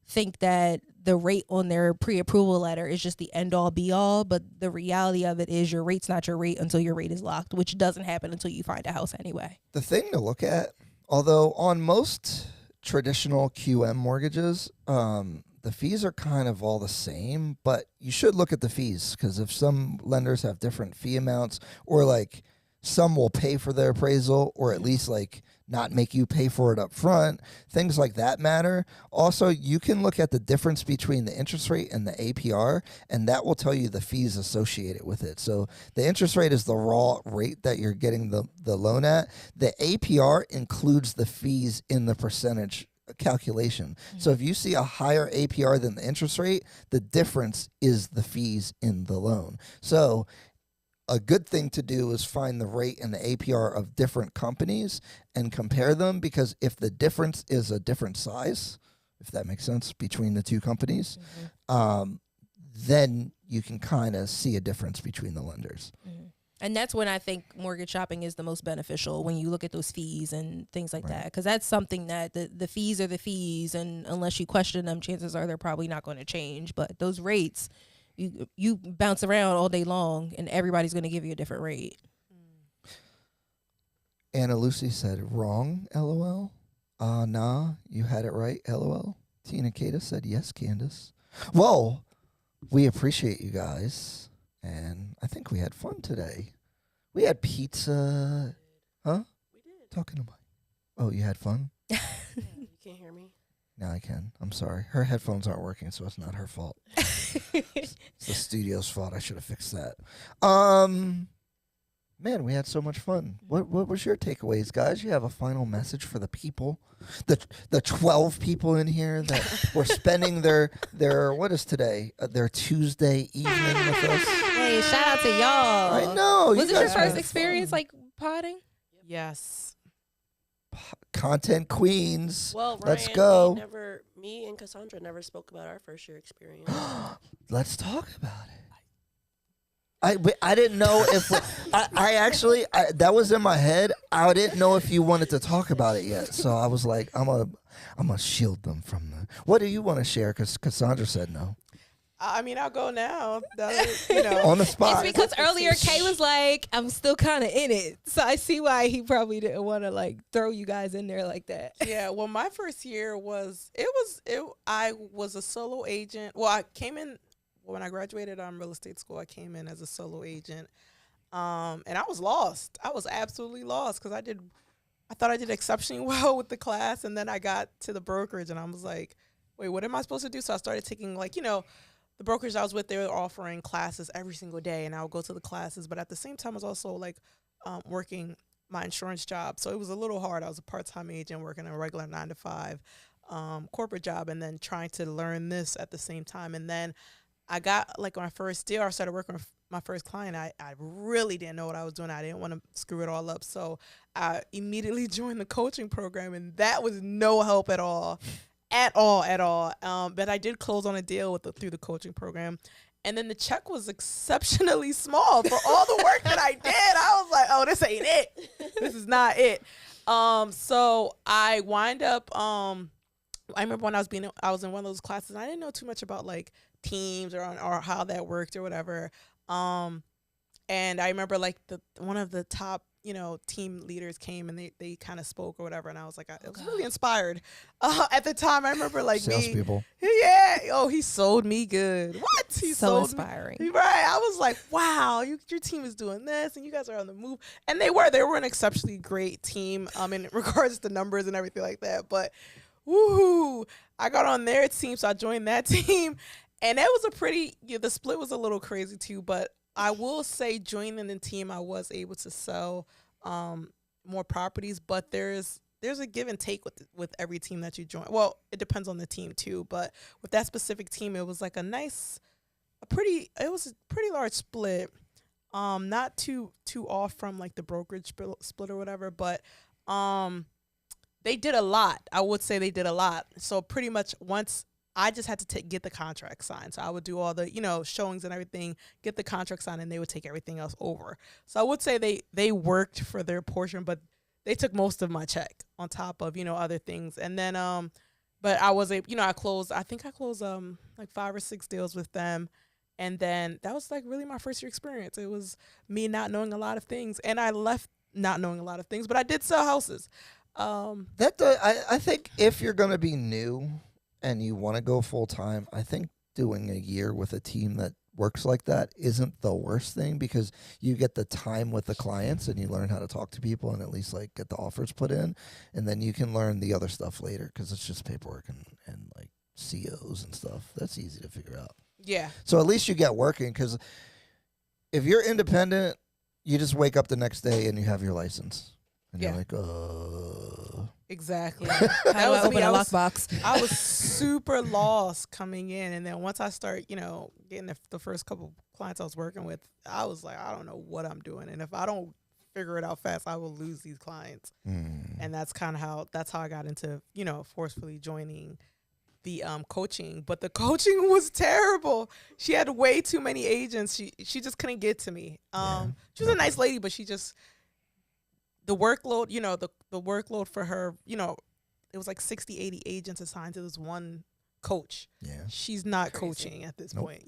think that the rate on their pre-approval letter is just the end-all be-all, but the reality of it is your rate's not your rate until your rate is locked, which doesn't happen until you find a house anyway. The thing to look at, although on most traditional QM mortgages, the fees are kind of all the same, but you should look at the fees, because if some lenders have different fee amounts, or like some will pay for their appraisal, or at least like not make you pay for it up front. Things like that matter. Also, you can look at the difference between the interest rate and the APR, and that will tell you the fees associated with it. So the interest rate is the raw rate that you're getting the loan at. The APR includes the fees in the percentage calculation. So if you see a higher APR than the interest rate, the difference is the fees in the loan. So a good thing to do is find the rate and the APR of different companies and compare them, because if the difference is a different size, if that makes sense, between the two companies, then you can kind of see a difference between the lenders. And that's when I think mortgage shopping is the most beneficial, when you look at those fees and things like that. Because that's something that the fees are the fees. And unless you question them, chances are they're probably not going to change. But those rates, you bounce around all day long and everybody's going to give you a different rate. Anna Lucy said, wrong, LOL. Nah, you had it right, LOL. Tina Kata said, yes, Candace. Well, we appreciate you guys. And I think we had fun today. We had pizza. Huh? We did. Talking to Mike. Oh, you had fun? Yeah, you can't hear me? Now I can. I'm sorry. Her headphones aren't working, so it's not her fault. It's the studio's fault. I should have fixed that. Man, we had so much fun. What was your takeaways, guys? You have a final message for the people, the 12 people in here that were spending their what is today? Their Tuesday evening with us. Hey, shout out to y'all. I know. Was you it your guys had first experience fun. like potting? Yes. Content queens. Well, Ryan, Let's go. Me and Cassandra never spoke about our first year experience. Let's talk about it. I didn't know if I actually that was in my head. I didn't know if you wanted to talk about it yet, so I was like, I'm gonna shield them from the. What do you want to share? Because Cassandra said no. I mean, I'll go now. On the spot. It's because earlier Kay was like, I'm still kind of in it. So I see why he probably didn't want to like throw you guys in there like that. Yeah, well, my first year I was a solo agent. Well, I came in when I graduated real estate school. I came in as a solo agent, and I was lost. I was absolutely lost because I thought I did exceptionally well with the class, and then I got to the brokerage, and I was like, wait, what am I supposed to do? So I started taking the brokerage I was with, they were offering classes every single day, and I would go to the classes. But at the same time, I was also working my insurance job. So it was a little hard. I was a part-time agent working a regular 9-to-5 corporate job, and then trying to learn this at the same time. And then I got my first deal. I started working with my first client. I really didn't know what I was doing. I didn't want to screw it all up. So I immediately joined the coaching program, and that was no help at all. At all. But I did close on a deal through the coaching program. And then the check was exceptionally small for all the work that I did. I was like, oh, this ain't it. This is not it. So I wind up, I remember when I was in one of those classes, I didn't know too much about teams or how that worked or whatever. And I remember one of the top team leaders came and they kind of spoke or whatever, and I was like, I was really inspired. At the time, I remember salespeople. Yeah. Oh, he sold me good. What? He so sold inspiring. Me. Right. I was like, wow, your team is doing this, and you guys are on the move. And they were an exceptionally great team. In regards to numbers and everything like that. But, woohoo! I got on their team, so I joined that team, and that was the split was a little crazy too, but. I will say, joining the team, I was able to sell more properties, but there's a give and take with every team that you join. Well, it depends on the team too, but with that specific team, it was it was a pretty large split. Not too off from the brokerage split or whatever, but they did a lot. I would say they did a lot. So pretty much once. I just had to get the contract signed. So I would do all the, showings and everything, get the contract signed, and they would take everything else over. So I would say they worked for their portion, but they took most of my check on top of, other things. And then, but I was able, I closed 5 or 6 deals with them. And then that was really my first year experience. It was me not knowing a lot of things. And I left not knowing a lot of things, but I did sell houses. I think if you're going to be new and you want to go full time, I think doing a year with a team that works like that isn't the worst thing, because you get the time with the clients and you learn how to talk to people and at least get the offers put in, and then you can learn the other stuff later because it's just paperwork and COs and stuff. That's easy to figure out. Yeah. So at least you get working, because if you're independent, you just wake up the next day and you have your license. And you're like, Exactly. That was open a lockbox. I was super lost coming in, and then once I start, getting the first couple clients I was working with, I was like, I don't know what I'm doing, and if I don't figure it out fast, I will lose these clients. And that's kind of how I got into, forcefully joining the coaching, but the coaching was terrible. She had way too many agents. She just couldn't get to me. She was a nice lady, but she just, the workload, the workload for her, it was like 60, 80 agents assigned to this one coach. Yeah. She's not coaching at this Nope. point,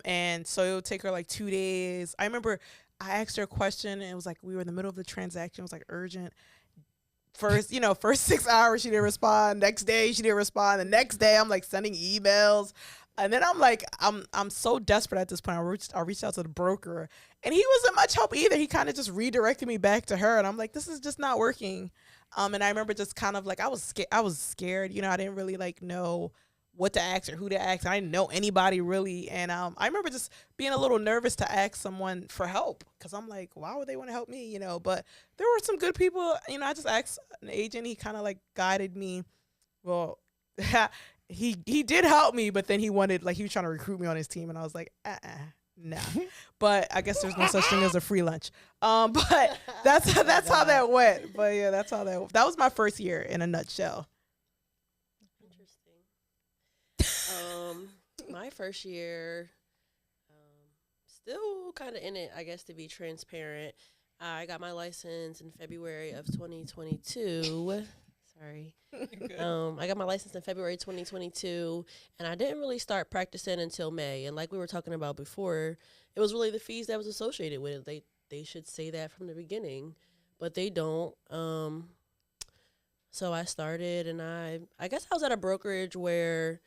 and so it would take her like 2 days. I remember I asked her a question, and it was like we were in the middle of the transaction. It was like urgent. First 6 hours she didn't respond. Next day she didn't respond. The next day I'm like sending emails, and then I'm like I'm so desperate at this point. I reached out to the broker, and he wasn't much help either. He kind of just redirected me back to her, and I'm like, this is just not working. And I remember just kind of like I was scared. I didn't really like know what to ask or who to ask. I didn't know anybody really. And I remember just being a little nervous to ask someone for help, because I'm like, why would they want to help me? But there were some good people. I just asked an agent. He kind of like guided me. Well, he did help me, but then he was trying to recruit me on his team. And I was like, no. But I guess there's no such thing as a free lunch. But that's how that went. But yeah, that was my first year in a nutshell. My first year, still kind of in it, I guess, to be transparent. I got my license in February of 2022. Sorry. I got my license in February 2022, and I didn't really start practicing until May. And like we were talking about before, it was really the fees that was associated with it. They should say that from the beginning, but they don't. So I started, and I guess I was at a brokerage where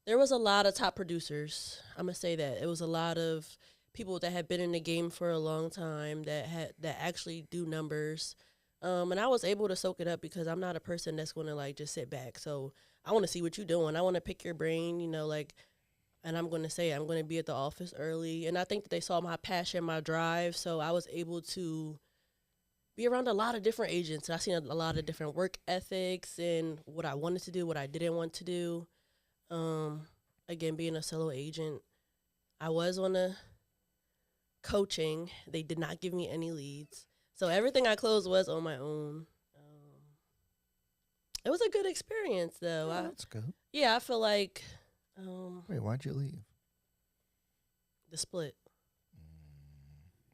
there was a lot of top producers. I'm going to say that. It was a lot of people that had been in the game for a long time that actually do numbers. And I was able to soak it up because I'm not a person that's going to like just sit back. So I want to see what you're doing. I want to pick your brain, and I'm going to say I'm going to be at the office early. And I think that they saw my passion, my drive. So I was able to be around a lot of different agents. And I seen a lot of different work ethics and what I wanted to do, what I didn't want to do. Again, being a solo agent, I was on the coaching. They did not give me any leads. So everything I closed was on my own. It was a good experience, though. Oh, that's good. Yeah, I feel like Wait, why'd you leave? the split.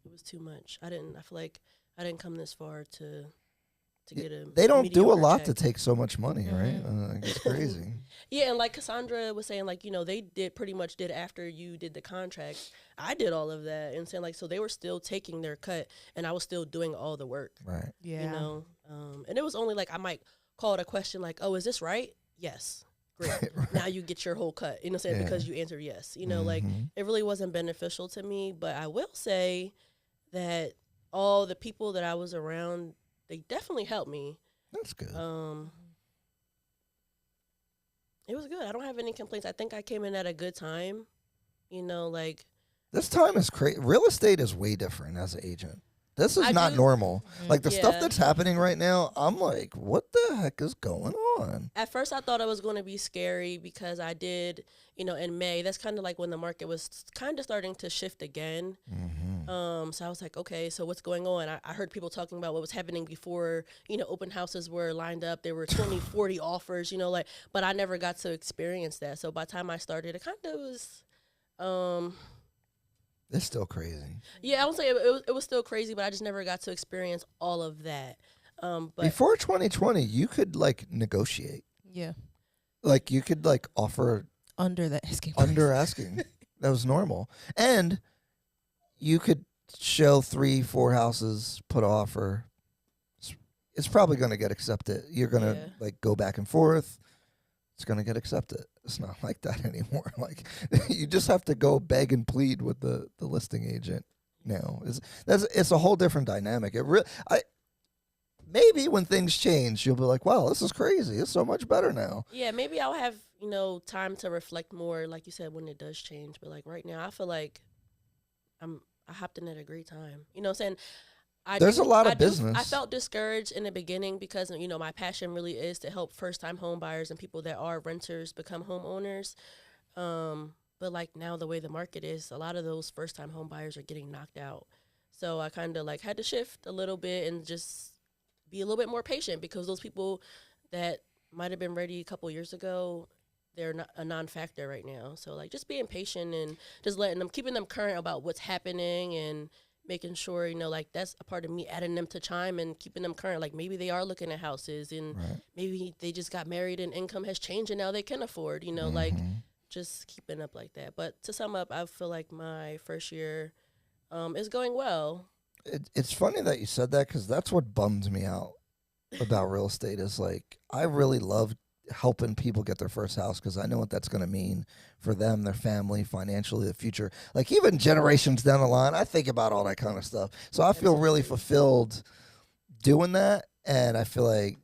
It was too much. I feel like I didn't come this far to get a They don't do a mediocre lot check. to take so much money, right? It's crazy. Yeah, and like Cassandra was saying, like, they pretty much did after you did the contract. I did all of that and saying, like, so they were still taking their cut and I was still doing all the work. Right. Yeah. And it was only like I might call it a question like, oh, is this right? Yes. Great. Right. Now you get your whole cut, Yeah. because you answered yes. Like it really wasn't beneficial to me, but I will say that all the people that I was around, they definitely helped me. That's good. It was good. I don't have any complaints. I think I came in at a good time. Like This time is crazy. Real estate is way different as an agent. This is I not do- normal. Like the stuff Yeah. that's happening right now, I'm like, what the heck is going on? at first I thought it was going to be scary because I did, in May, that's kind of like when the market was kind of starting to shift again. So I was like, okay, so what's going on? I heard people talking about what was happening before, open houses were lined up. There were 20, 40 offers, but I never got to experience that. So by the time I started, it kind of was, It's still crazy. yeah, I would say it was still crazy, but I just never got to experience all of that. But Before 2020, you could like negotiate. Yeah. Like you could like offer Under the asking price. under asking. That was normal. And you could show 3-4 houses, put an offer. It's probably going to get accepted. You're going to Yeah. like go back and forth. It's going to get accepted. It's not like that anymore. Like you just have to go beg and plead with the listing agent now. It's a whole different dynamic. Maybe when things change, you'll be like, wow, this is crazy. It's so much better now. yeah, maybe I'll have, time to reflect more, like you said, when it does change. But like right now, I feel like I hopped in at a great time. You know what I'm saying? There's a lot of business. I felt discouraged in the beginning because, my passion really is to help first-time home buyers and people that are renters become homeowners. But like now the way the market is, a lot of those first-time home buyers are getting knocked out. So I kind of like had to shift a little bit and just be a little bit more patient because those people that might have been ready a couple years ago, they're not a non-factor right now. So like just being patient and just keeping them current about what's happening and making sure, you know, like that's a part of me adding them to Chime and keeping them current. Like maybe they are looking at houses and maybe they just got married and income has changed and now they can afford, you know, like just keeping up like that. But to sum up, I feel like my first year is going well. It's funny that you said that because that's what bums me out about real estate is like I really love helping people get their first house because I know what that's going to mean for them, their family, financially, the future. Like even generations down the line, I think about all that kind of stuff. So I feel really fulfilled doing that, and I feel like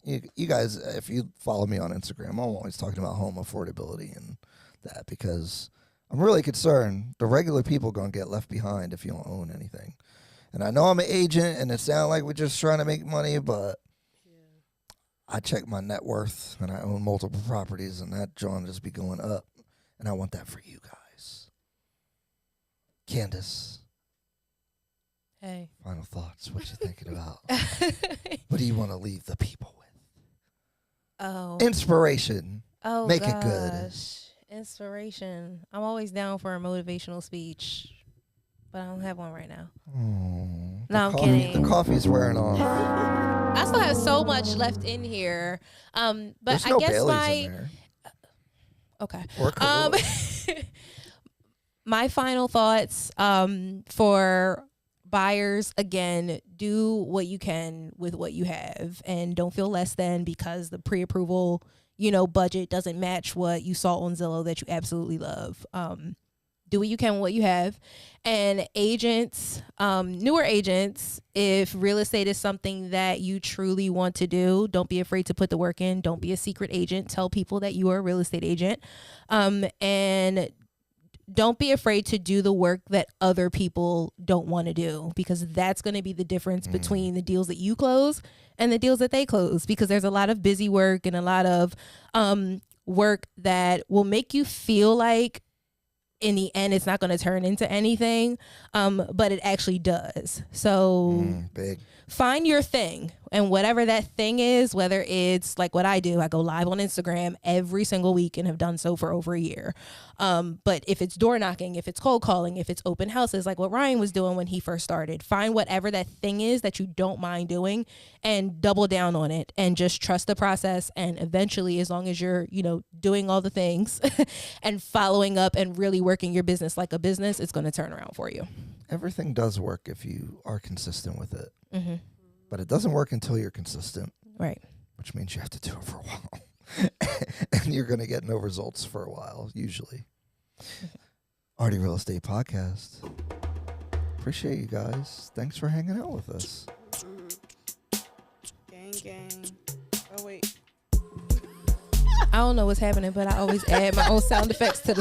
you guys, if you follow me on Instagram, I'm always talking about home affordability and that because I'm really concerned the regular people going to get left behind if you don't own anything. And I know I'm an agent, and it sounds like we're just trying to make money, but I check my net worth, and I own multiple properties, and that John just be going up. And I want that for you guys. Candace. Hey. Final thoughts. What you thinking about? What do you want to leave the people with? Oh. Inspiration. Oh, Make gosh. it good. Inspiration. I'm always down for a motivational speech, but I don't have one right now. Oh, No, I'm kidding. The coffee's wearing off. I still have so much left in here. But There's I no guess Baileys in there. Okay. Or Kahlua. My final thoughts for buyers, again, do what you can with what you have and don't feel less than because the pre-approval, budget doesn't match what you saw on Zillow that you absolutely love. Do what you can with what you have. And agents, newer agents, if real estate is something that you truly want to do, don't be afraid to put the work in. Don't be a secret agent. Tell people that you are a real estate agent. And don't be afraid to do the work that other people don't want to do, because that's going to be the difference between the deals that you close and the deals that they close, because there's a lot of busy work and a lot of work that will make you feel like in the end it's not going to turn into anything, but it actually does. So big. Find your thing, and whatever that thing is, whether it's like what I do, I go live on Instagram every single week and have done so for over a year. But if it's door knocking, if it's cold calling, if it's open houses, like what Ryan was doing when he first started, find whatever that thing is that you don't mind doing and double down on it and just trust the process. And eventually, as long as you're, doing all the things and following up and really working your business like a business, it's going to turn around for you. Everything does work if you are consistent with it. Mm-hmm. But it doesn't work until you're consistent. Right. Which means you have to do it for a while. And you're going to get no results for a while, usually. Ardhi Real Estate Podcast. Appreciate you guys. Thanks for hanging out with us. Gang, gang. Oh, wait. I don't know what's happening, but I always add my own sound effects to the